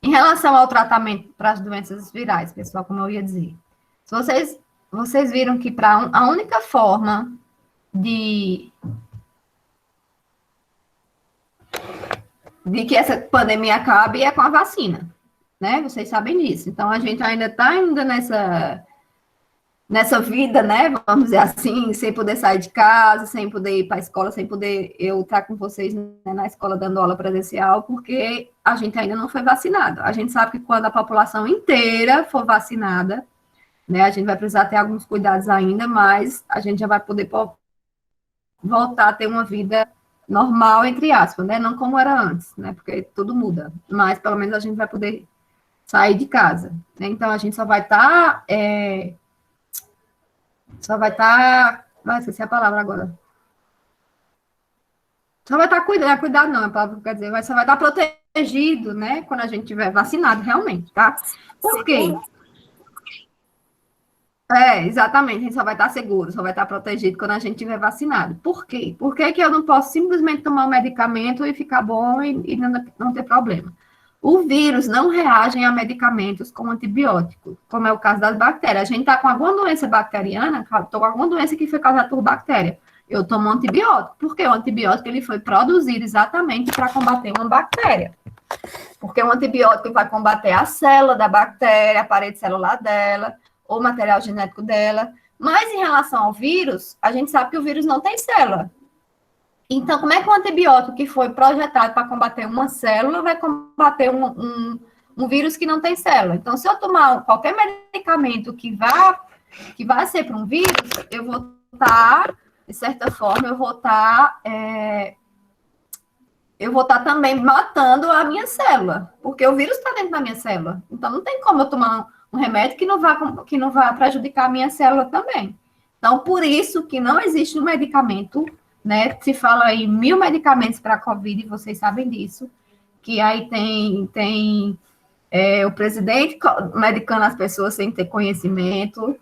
A: Em relação ao tratamento para as doenças virais, pessoal, como eu ia dizer, se vocês viram que a única forma de que essa pandemia acabe é com a vacina, né? Vocês sabem disso. Então, a gente ainda está nessa vida, né? Vamos dizer assim, sem poder sair de casa, sem poder ir para a escola, sem poder eu estar com vocês, né, na escola dando aula presencial, porque a gente ainda não foi vacinado. A gente sabe que quando a população inteira for vacinada, né, a gente vai precisar ter alguns cuidados ainda, mas a gente já vai poder voltar a ter uma vida normal, entre aspas, né? Não como era antes, né? Porque tudo muda. Mas, pelo menos, a gente vai poder sair de casa, né? Então, a gente só vai estar... Vai esquecer a palavra agora. Só vai estar cuidado não, a palavra que quer dizer, só vai estar protegido, né? Quando a gente tiver vacinado, realmente, tá? Por quê? Exatamente, a gente só vai estar seguro, só vai estar protegido quando a gente tiver vacinado. Por quê? Por que eu não posso simplesmente tomar um medicamento e ficar bom e não ter problema? O vírus não reage a medicamentos com antibiótico, como é o caso das bactérias. A gente está com alguma doença bacteriana, estou com alguma doença que foi causada por bactéria. Eu tomo um antibiótico, porque o antibiótico ele foi produzido exatamente para combater uma bactéria. Porque o antibiótico vai combater a célula da bactéria, a parede celular dela, ou o material genético dela. Mas em relação ao vírus, a gente sabe que o vírus não tem célula. Então, como é que um antibiótico que foi projetado para combater uma célula vai combater um vírus que não tem célula? Então, se eu tomar qualquer medicamento que vá ser para um vírus, eu vou estar, de certa forma, eu vou estar também matando a minha célula, porque o vírus está dentro da minha célula. Então, não tem como eu tomar um remédio que não vá prejudicar a minha célula também. Então, por isso que não existe um medicamento, né? Se fala aí 1000 medicamentos para a Covid, e vocês sabem disso, que aí tem o presidente medicando as pessoas sem ter conhecimento.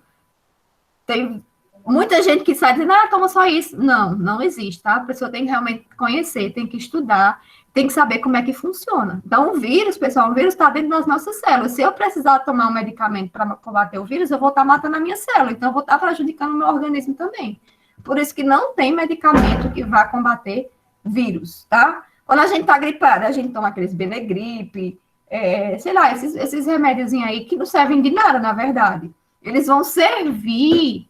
A: Tem muita gente que sai dizendo, toma só isso. Não existe, tá? A pessoa tem que realmente conhecer, tem que estudar, tem que saber como é que funciona. Então, o vírus, pessoal, o vírus está dentro das nossas células. Se eu precisar tomar um medicamento para combater o vírus, eu vou estar matando a minha célula. Então, eu vou estar prejudicando o meu organismo também. Por isso que não tem medicamento que vá combater vírus, tá? Quando a gente está gripada, a gente toma aqueles Benegripe, sei lá, esses remédiozinhos aí que não servem de nada, na verdade. Eles vão servir,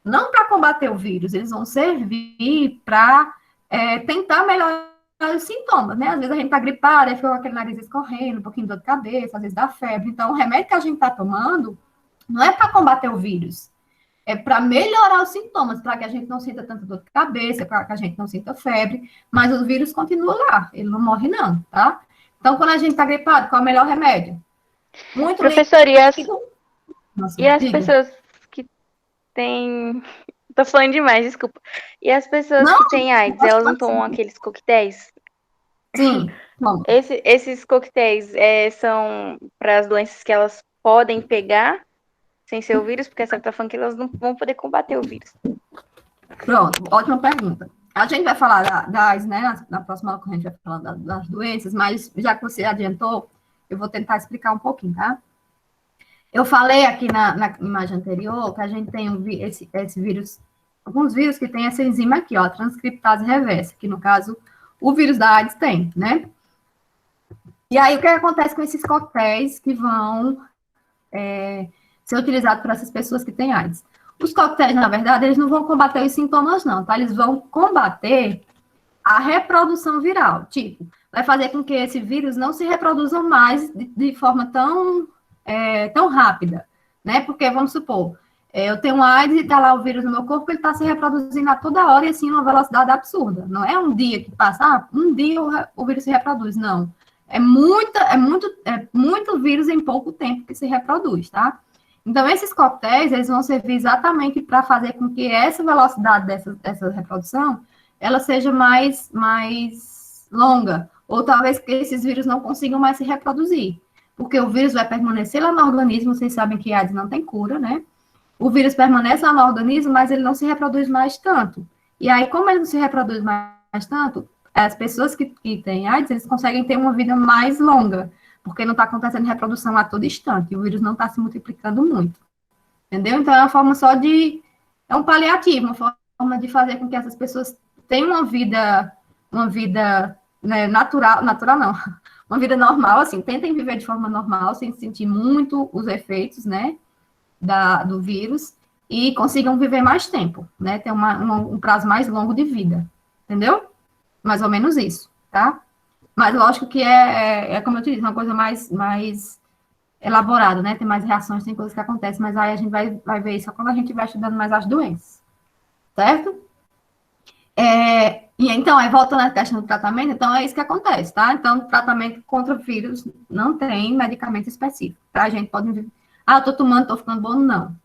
A: não para combater o vírus, eles vão servir para tentar melhorar os sintomas, né? Às vezes a gente está gripada, fica com aquele nariz escorrendo, um pouquinho de dor de cabeça, às vezes dá febre. Então, o remédio que a gente está tomando não é para combater o vírus, é para melhorar os sintomas, para que a gente não sinta tanta dor de cabeça, para que a gente não sinta febre, mas o vírus continua lá, ele não morre não, tá? Então, quando a gente está gripado, qual é o melhor remédio? Muito
B: Professor,
A: líquido.
B: e as pessoas que têm... Tô falando demais, desculpa. E as pessoas que têm AIDS, elas não tomam aqueles coquetéis?
A: Sim. Bom.
B: Esses coquetéis são para as doenças que elas podem pegar sem ser o vírus, porque você está falando que elas não vão poder combater o vírus.
A: Pronto, ótima pergunta. A gente vai falar das, né, na próxima aula que a gente vai falar das doenças, mas já que você adiantou, eu vou tentar explicar um pouquinho, tá? Eu falei aqui na imagem anterior que a gente tem esse vírus, alguns vírus que tem essa enzima aqui, ó, transcriptase reversa, que no caso o vírus da AIDS tem, né? E aí o que acontece com esses coquetéis que vão ser utilizados por essas pessoas que têm AIDS? Os coquetéis, na verdade, eles não vão combater os sintomas, não, tá? Eles vão combater a reprodução viral. Tipo, vai fazer com que esse vírus não se reproduza mais de forma tão rápida, né? Porque, vamos supor, eu tenho AIDS e tá lá o vírus no meu corpo, ele tá se reproduzindo a toda hora e, assim, numa velocidade absurda. Não é um dia que passa, um dia o vírus se reproduz, não. É muito vírus em pouco tempo que se reproduz, tá? Então, esses coquetéis, eles vão servir exatamente para fazer com que essa velocidade dessa reprodução, ela seja mais longa, ou talvez que esses vírus não consigam mais se reproduzir, porque o vírus vai permanecer lá no organismo, vocês sabem que AIDS não tem cura, né? O vírus permanece lá no organismo, mas ele não se reproduz mais tanto. E aí, como ele não se reproduz mais tanto, as pessoas que têm AIDS, eles conseguem ter uma vida mais longa, porque não está acontecendo reprodução a todo instante, o vírus não está se multiplicando muito, entendeu? Então, é uma forma só de, é um paliativo, uma forma de fazer com que essas pessoas tenham uma vida, né, natural não, uma vida normal, assim, tentem viver de forma normal, sem sentir muito os efeitos, né, do vírus, e consigam viver mais tempo, né, ter um prazo mais longo de vida, entendeu? Mais ou menos isso, tá? Mas lógico que como eu te disse, uma coisa mais elaborada, né? Tem mais reações, tem coisas que acontecem, mas aí a gente vai ver isso só quando a gente vai estudando mais as doenças, certo? E então, aí voltando à questão do tratamento, então é isso que acontece, tá? Então, tratamento contra o vírus não tem medicamento específico, tá? A gente pode... eu tô tomando, tô ficando bom.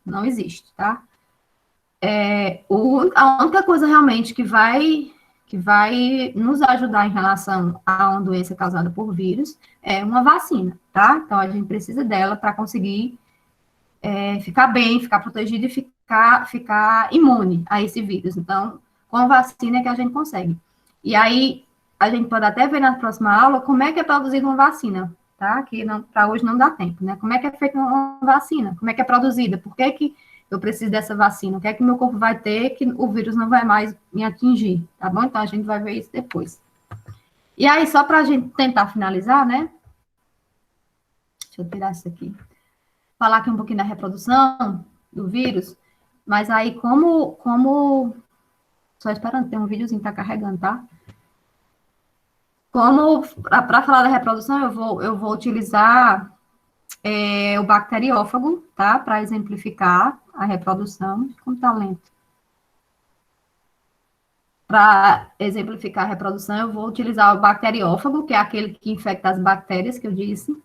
A: Não existe, tá? A única coisa realmente que vai nos ajudar em relação a uma doença causada por vírus é uma vacina, tá? Então, a gente precisa dela para conseguir ficar bem, ficar protegido e ficar imune a esse vírus. Então, com a vacina é que a gente consegue. E aí, a gente pode até ver na próxima aula como é que é produzida uma vacina, tá? Que para hoje não dá tempo, né? Como é que é feita uma vacina? Como é que é produzida? Por que que eu preciso dessa vacina? O que é que meu corpo vai ter que o vírus não vai mais me atingir, tá bom? Então, a gente vai ver isso depois. E aí, só para a gente tentar finalizar, né? Deixa eu tirar isso aqui. Falar aqui um pouquinho da reprodução do vírus, mas aí só esperando, tem um videozinho que tá carregando, tá? Para falar da reprodução, eu vou utilizar o bacteriófago, tá? Para exemplificar a reprodução. Como tá lento. Para exemplificar a reprodução, eu vou utilizar o bacteriófago, que é aquele que infecta as bactérias, que eu disse,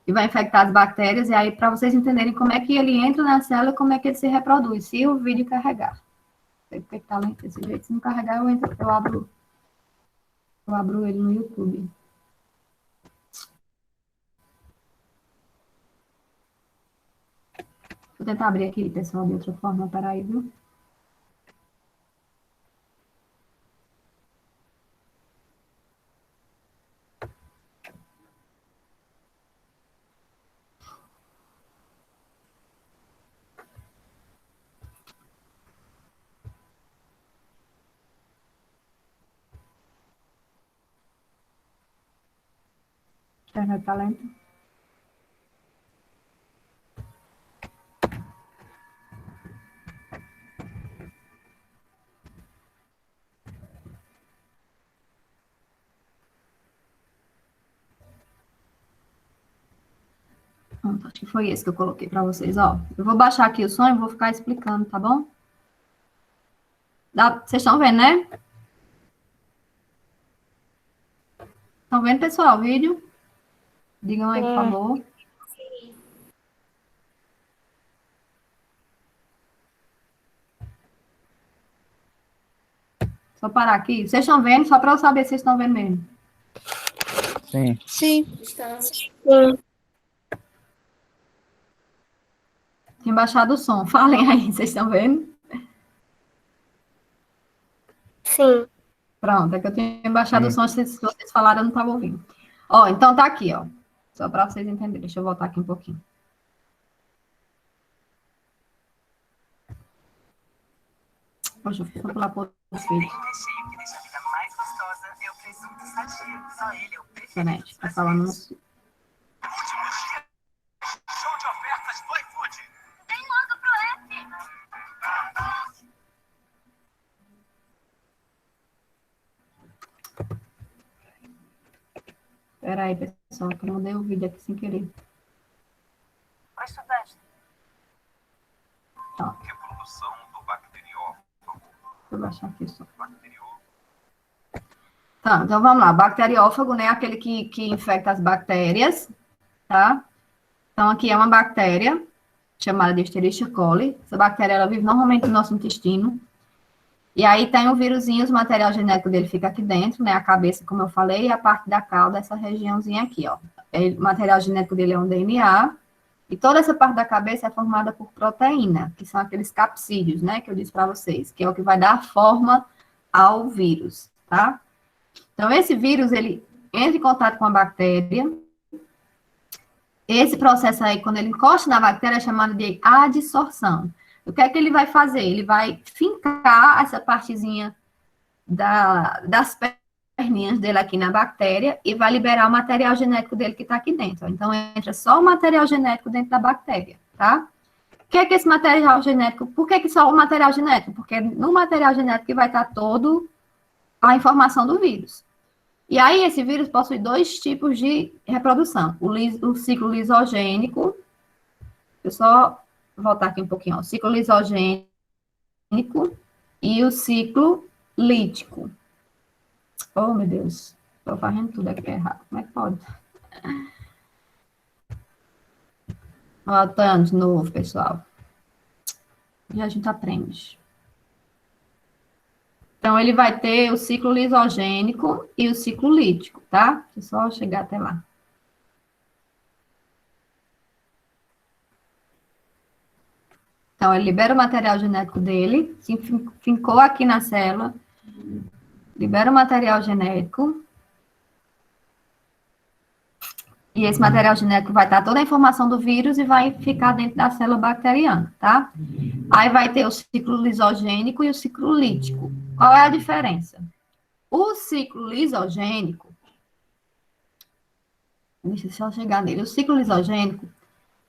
A: e vai infectar as bactérias, e aí, para vocês entenderem como é que ele entra na célula e como é que ele se reproduz, se o vídeo carregar. Não sei porque tá lento desse jeito. Se não carregar, eu abro ele no YouTube. Vou tentar abrir aqui, pessoal, de outra forma. Peraí, viu? Internet tá lento. Pronto, acho que foi esse que eu coloquei para vocês, ó. Eu vou baixar aqui o som e vou ficar explicando, tá bom? Vocês estão vendo, né? Estão vendo, pessoal, o vídeo? Digam aí, por favor.
C: Sim.
A: Só parar aqui. Vocês estão vendo? Só para eu saber se vocês estão vendo mesmo.
F: Sim.
C: Sim. Estamos.
A: Tinha baixado o som. Falem aí, vocês estão vendo?
E: Sim.
A: Pronto, é que eu tinha baixado o som, se vocês falaram, eu não estava ouvindo. Ó, então tá aqui, ó. Só para vocês entenderem. Deixa eu voltar aqui um pouquinho. Poxa, eu vou pular para outro vídeo. Internet, tá falando no... Espera aí, pessoal, que eu mudei o vídeo aqui sem querer. Tá.
G: Reprodução do bacteriófago.
A: Deixa eu baixar aqui só. Tá, então vamos lá. Bacteriófago, né? Aquele que infecta as bactérias, tá? Então, aqui é uma bactéria chamada de Escherichia coli. Essa bactéria, ela vive normalmente no nosso intestino. E aí tem um vírusinho, o material genético dele fica aqui dentro, né? A cabeça, como eu falei, e a parte da cauda, essa regiãozinha aqui, ó. O material genético dele é um DNA. E toda essa parte da cabeça é formada por proteína, que são aqueles capsídeos, né? Que eu disse para vocês, que é o que vai dar forma ao vírus, tá? Então, esse vírus, ele entra em contato com a bactéria, Esse processo aí, quando ele encosta na bactéria, é chamado de adsorção. O que é que ele vai fazer? Ele vai fincar essa partezinha das perninhas dele aqui na bactéria e vai liberar o material genético dele que está aqui dentro. Então, entra só o material genético dentro da bactéria, tá? O que é que esse material genético... Por que só o material genético? Porque no material genético vai estar todo a informação do vírus. E aí, esse vírus possui 2 tipos de reprodução. O ciclo lisogênico. Deixa eu só voltar aqui um pouquinho. Ó. O ciclo lisogênico e o ciclo lítico. Oh, meu Deus. Estou fazendo tudo aqui errado. Como é que pode? Voltando de novo, pessoal. E a gente aprende. Então, ele vai ter o ciclo lisogênico e o ciclo lítico, tá? Deixa eu só chegar até lá. Então, ele libera o material genético dele, se fincou aqui na célula, libera o material genético. E esse material genético vai estar toda a informação do vírus e vai ficar dentro da célula bacteriana, tá? Aí vai ter o ciclo lisogênico e o ciclo lítico. Qual é a diferença? O ciclo lisogênico, deixa eu só chegar nele. O ciclo lisogênico,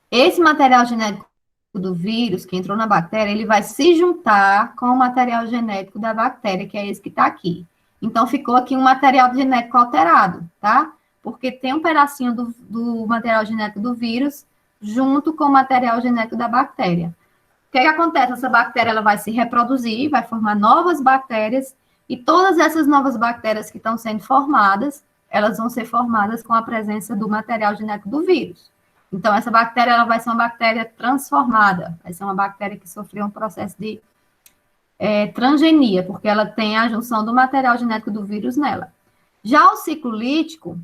A: esse material genético do vírus que entrou na bactéria, ele vai se juntar com o material genético da bactéria, que é esse que está aqui. Então, ficou aqui um material genético alterado, tá? Porque tem um pedacinho do material genético do vírus junto com o material genético da bactéria. O que acontece? Essa bactéria ela vai se reproduzir, vai formar novas bactérias, e todas essas novas bactérias que estão sendo formadas, elas vão ser formadas com a presença do material genético do vírus. Então, essa bactéria ela vai ser uma bactéria transformada, vai ser uma bactéria que sofreu um processo de transgenia, porque ela tem a junção do material genético do vírus nela. Já o ciclo lítico,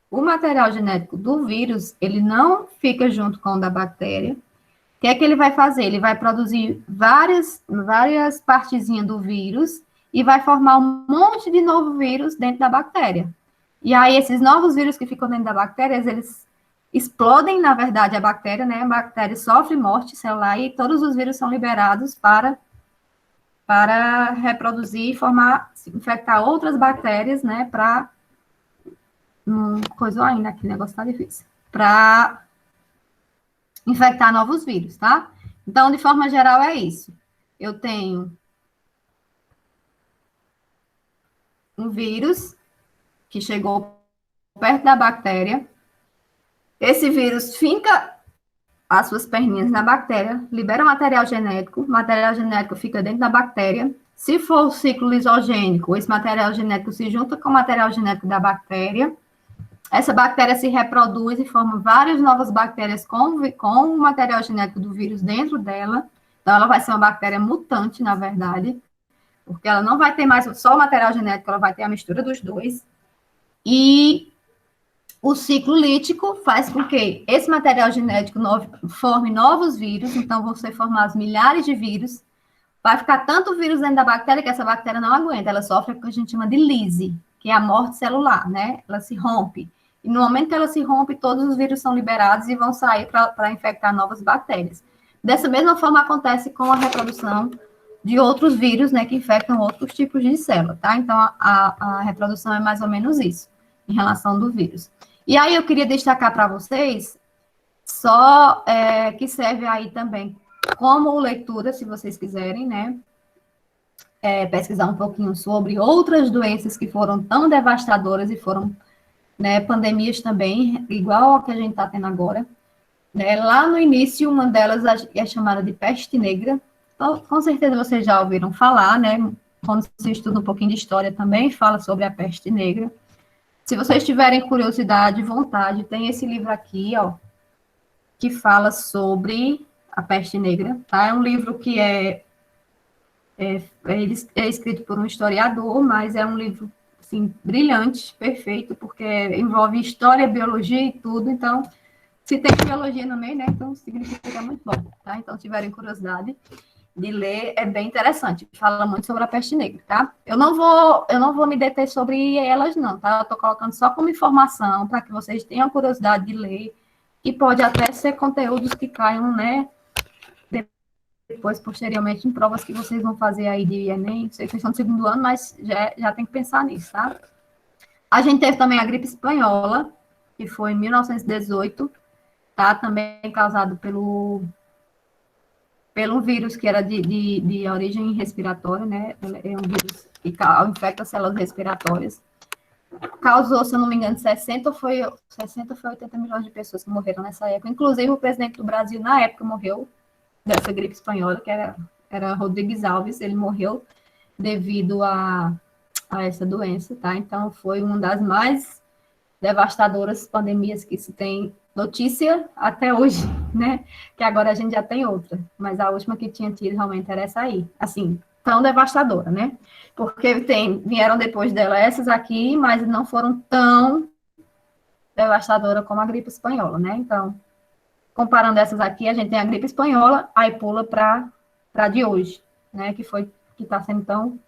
A: o material genético do vírus, ele não fica junto com o da bactéria. O que é que ele vai fazer? Ele vai produzir várias partezinhas do vírus e vai formar um monte de novo vírus dentro da bactéria. E aí, esses novos vírus que ficam dentro da bactéria, eles explodem, na verdade, a bactéria, né? A bactéria sofre morte celular e todos os vírus são liberados para reproduzir e infectar outras bactérias, né? Para... coisa ainda aqui, o negócio tá difícil. Para infectar novos vírus, tá? Então, de forma geral, é isso. Eu tenho um vírus que chegou perto da bactéria. Esse vírus finca as suas perninhas na bactéria, libera material genético fica dentro da bactéria. Se for o ciclo lisogênico, esse material genético se junta com o material genético da bactéria. Essa bactéria se reproduz e forma várias novas bactérias com o material genético do vírus dentro dela. Então, ela vai ser uma bactéria mutante, na verdade, porque ela não vai ter mais só o material genético, ela vai ter a mistura dos dois. E o ciclo lítico faz com que esse material genético forme novos vírus, então vão ser formados milhares de vírus. Vai ficar tanto vírus dentro da bactéria que essa bactéria não aguenta, ela sofre o que a gente chama de lise, que é a morte celular, né? Ela se rompe. E no momento que ela se rompe, todos os vírus são liberados e vão sair para infectar novas bactérias. Dessa mesma forma acontece com a reprodução de outros vírus, né, que infectam outros tipos de célula, tá? Então, a reprodução é mais ou menos isso, em relação do vírus. E aí, eu queria destacar para vocês, só que serve aí também como leitura, se vocês quiserem, né, pesquisar um pouquinho sobre outras doenças que foram tão devastadoras e foram, né, pandemias também, igual a que a gente está tendo agora. Né? Lá no início, uma delas é chamada de peste negra. Então, com certeza vocês já ouviram falar, né? Quando você estuda um pouquinho de história também, fala sobre a peste negra. Se vocês tiverem curiosidade, vontade, tem esse livro aqui, ó, que fala sobre a peste negra, tá? É um livro que é escrito por um historiador, mas é um livro, assim, brilhante, perfeito, porque envolve história, biologia e tudo, então, se tem biologia no meio, né, então significa que é muito bom, tá? Então, se tiverem curiosidade. de ler é bem interessante. Fala muito sobre a peste negra, tá? Eu não vou me deter sobre elas, não, tá? Eu tô colocando só como informação para que vocês tenham curiosidade de ler. E pode até ser conteúdos que caiam, né? Depois, posteriormente, em provas que vocês vão fazer aí de Enem. Sei que vocês estão no segundo ano, mas já tem que pensar nisso, tá? A gente teve também a gripe espanhola, que foi em 1918, tá? Também causado pelo vírus que era de origem respiratória, né? É um vírus que infecta células respiratórias. Causou, se eu não me engano, 60 foi 80 milhões de pessoas que morreram nessa época. Inclusive, o presidente do Brasil, na época, morreu dessa gripe espanhola, que era Rodrigues Alves. Ele morreu devido a essa doença, tá? Então, foi uma das mais devastadoras pandemias que se tem notícia até hoje, né? Que agora a gente já tem outra, mas a última que tinha tido realmente era essa aí, assim, tão devastadora, né? Porque vieram depois dela essas aqui, mas não foram tão devastadoras como a gripe espanhola, né? Então, comparando essas aqui, a gente tem a gripe espanhola, aí pula para de hoje, né? Que está sendo tão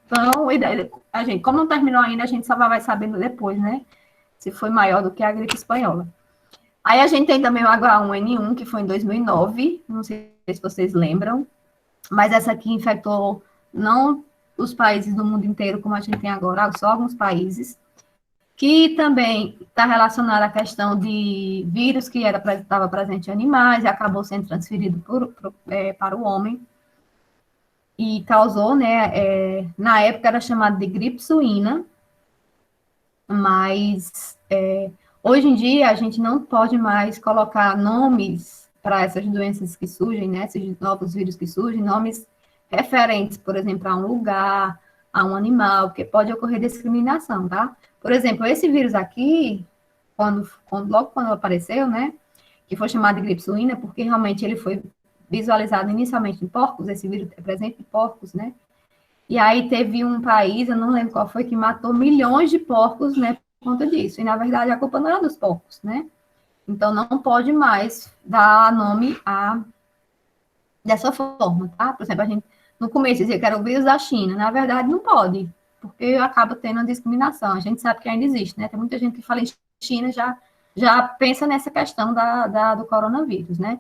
A: a gente, como não terminou ainda, a gente só vai sabendo depois, né? Se foi maior do que a gripe espanhola. Aí a gente tem também o H1N1, que foi em 2009, não sei se vocês lembram, mas essa aqui infectou não os países do mundo inteiro, como a gente tem agora, só alguns países, que também está relacionada à questão de vírus que estava presente em animais e acabou sendo transferido para o homem, e causou, né, na época era chamado de gripe suína, mas hoje em dia a gente não pode mais colocar nomes para essas doenças que surgem, né, esses novos vírus que surgem, nomes referentes, por exemplo, a um lugar, a um animal, porque pode ocorrer discriminação, tá? Por exemplo, esse vírus aqui, logo quando apareceu, né, que foi chamado de gripe suína, porque realmente ele foi visualizado inicialmente em porcos, esse vírus é presente em porcos, né? E aí teve um país, eu não lembro qual foi, que matou milhões de porcos, né, por conta disso. E, na verdade, a culpa não era dos porcos, né? Então, não pode mais dar nome dessa forma, tá? Por exemplo, a gente, no começo, dizia que era o vírus da China. Na verdade, não pode, porque acaba tendo uma discriminação. A gente sabe que ainda existe, né? Tem muita gente que fala em China já pensa nessa questão do coronavírus, né?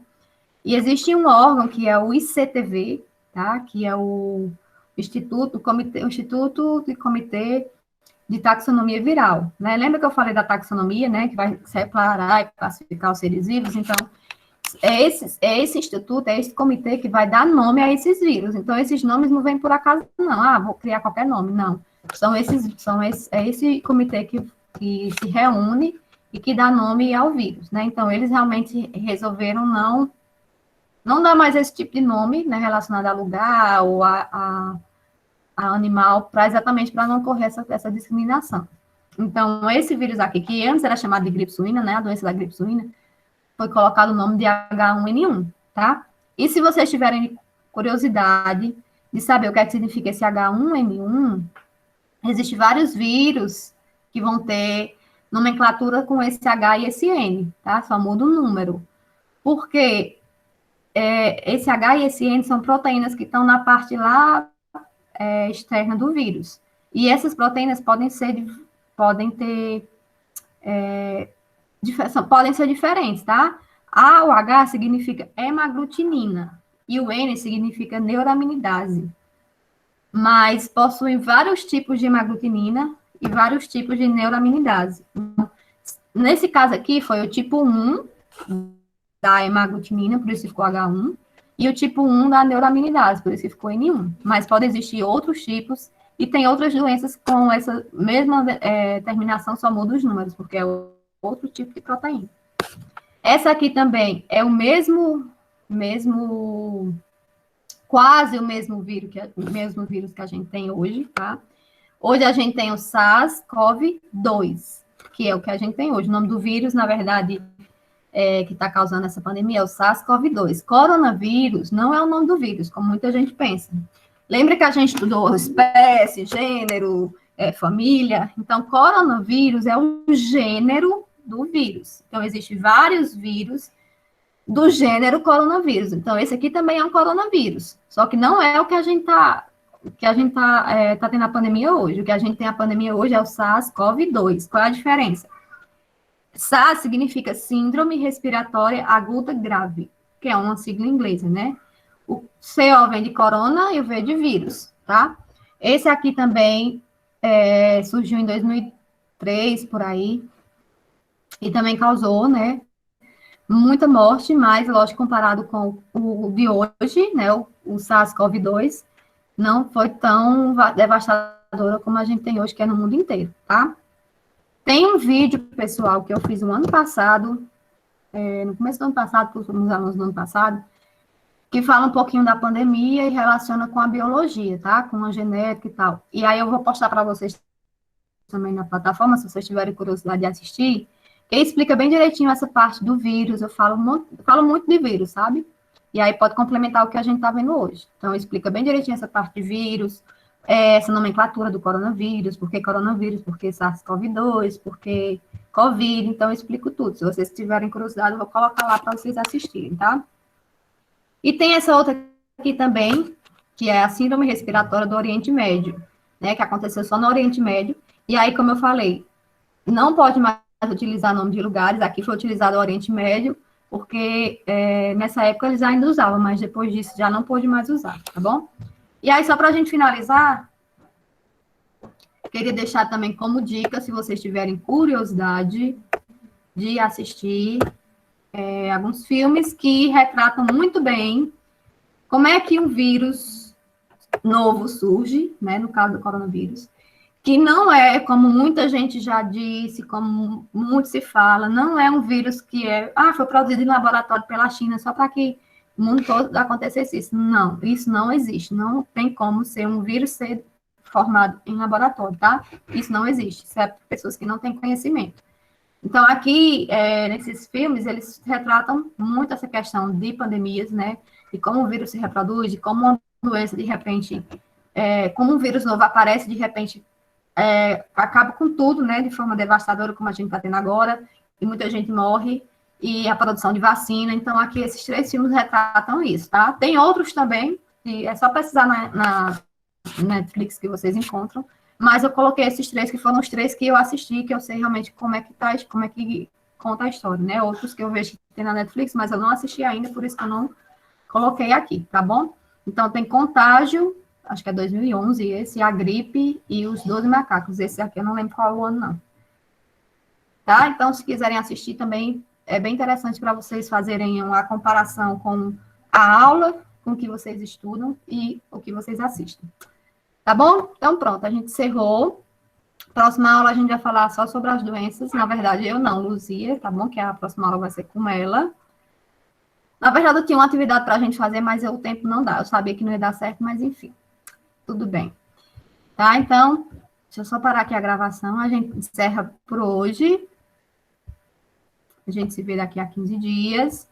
A: E existe um órgão que é o ICTV, tá? Que é o Instituto de Comitê de Taxonomia Viral, né? Lembra que eu falei da taxonomia, né? Que vai separar e classificar os seres vivos? Então, esse instituto, é esse comitê que vai dar nome a esses vírus. Então, esses nomes não vêm por acaso, não. Vou criar qualquer nome, não. É esse comitê que se reúne e que dá nome ao vírus, né? Então, eles realmente resolveram não dar mais esse tipo de nome, né, relacionado a lugar ou a animal, exatamente para não ocorrer essa discriminação. Então, esse vírus aqui, que antes era chamado de gripe suína, né, a doença da gripe suína, foi colocado o nome de H1N1, tá? E se vocês tiverem curiosidade de saber o que é que significa esse H1N1, existem vários vírus que vão ter nomenclatura com esse H e esse N, tá? Só muda o número. Porque esse H e esse N são proteínas que estão na parte lá externa do vírus. E essas proteínas podem ser diferentes, tá? O H significa hemaglutinina e o N significa neuraminidase. Mas possuem vários tipos de hemaglutinina e vários tipos de neuraminidase. Nesse caso aqui, foi o tipo 1 da hemaglutinina, por isso ficou H1, e o tipo 1 da neuraminidase, por isso ficou N1. Mas podem existir outros tipos, e tem outras doenças com essa mesma terminação, só muda os números, porque é outro tipo de proteína. Essa aqui também é o quase o mesmo vírus que a gente tem hoje, tá? Hoje a gente tem o SARS-CoV-2, que é o que a gente tem hoje. O nome do vírus, na verdade, que está causando essa pandemia é o SARS-CoV-2. Coronavírus não é o nome do vírus, como muita gente pensa. Lembra que a gente estudou espécie, gênero, família? Então, coronavírus é o gênero do vírus. Então, existem vários vírus do gênero coronavírus. Então, esse aqui também é um coronavírus, só que não é o que a gente tá tendo a pandemia hoje. O que a gente tem a pandemia hoje é o SARS-CoV-2. Qual é a diferença? SARS significa Síndrome Respiratória Aguda Grave, que é uma sigla inglesa, né? O CO vem de corona e o V de vírus, tá? Esse aqui também surgiu em 2003, por aí, e também causou, né, muita morte, mas, lógico, comparado com o de hoje, né, o SARS-CoV-2, não foi tão devastadora como a gente tem hoje, que é no mundo inteiro, tá? Tem um vídeo, pessoal, que eu fiz no ano passado, no começo do ano passado, para os alunos do ano passado, que fala um pouquinho da pandemia e relaciona com a biologia, tá? Com a genética e tal. E aí eu vou postar para vocês também na plataforma, se vocês tiverem curiosidade de assistir, que explica bem direitinho essa parte do vírus. Eu falo muito de vírus, sabe? E aí pode complementar o que a gente está vendo hoje. Então, explica bem direitinho essa parte de vírus, essa nomenclatura do coronavírus, por que coronavírus, por que SARS-CoV-2, por que Covid. Então, eu explico tudo. Se vocês tiverem curiosidade, eu vou colocar lá para vocês assistirem, tá? E tem essa outra aqui também, que é a Síndrome Respiratória do Oriente Médio, né? Que aconteceu só no Oriente Médio. E aí, como eu falei, não pode mais utilizar nome de lugares. Aqui foi utilizado o Oriente Médio, porque nessa época eles ainda usavam, mas depois disso já não pôde mais usar, tá bom? E aí, só para a gente finalizar, queria deixar também como dica, se vocês tiverem curiosidade de assistir alguns filmes que retratam muito bem como é que um vírus novo surge, né, no caso do coronavírus, que não é, como muita gente já disse, como muito se fala, não é um vírus que foi produzido em laboratório pela China só para que o mundo todo acontecesse isso. Não, isso não existe. Não tem como ser um vírus ser formado em laboratório, tá? Isso não existe. Isso é pessoas que não têm conhecimento. Então, aqui, nesses filmes, eles retratam muito essa questão de pandemias, né? De como o vírus se reproduz, de como uma doença, de repente, como um vírus novo aparece, de repente, acaba com tudo, né? De forma devastadora, como a gente está tendo agora, e muita gente morre, e a produção de vacina. Então, aqui, esses 3 filmes retratam isso, tá? Tem outros também, que é só pesquisar na Netflix que vocês encontram, mas eu coloquei esses 3 que foram os 3 que eu assisti, que eu sei realmente como é que conta a história, né? Outros que eu vejo que tem na Netflix, mas eu não assisti ainda, por isso que eu não coloquei aqui, tá bom? Então, tem Contágio, acho que é 2011 esse, A Gripe e Os 12 Macacos. Esse aqui eu não lembro qual é o ano, não. Tá? Então, se quiserem assistir também, é bem interessante para vocês fazerem uma comparação com a aula, com o que vocês estudam e o que vocês assistem. Tá bom? Então, pronto, a gente encerrou. Próxima aula a gente vai falar só sobre as doenças. Na verdade, eu não, Luzia, tá bom? Que a próxima aula vai ser com ela. Na verdade, eu tinha uma atividade para a gente fazer, mas o tempo não dá. Eu sabia que não ia dar certo, mas enfim. Tudo bem. Tá? Então, deixa eu só parar aqui a gravação. A gente encerra por hoje. A gente se vê daqui a 15 dias.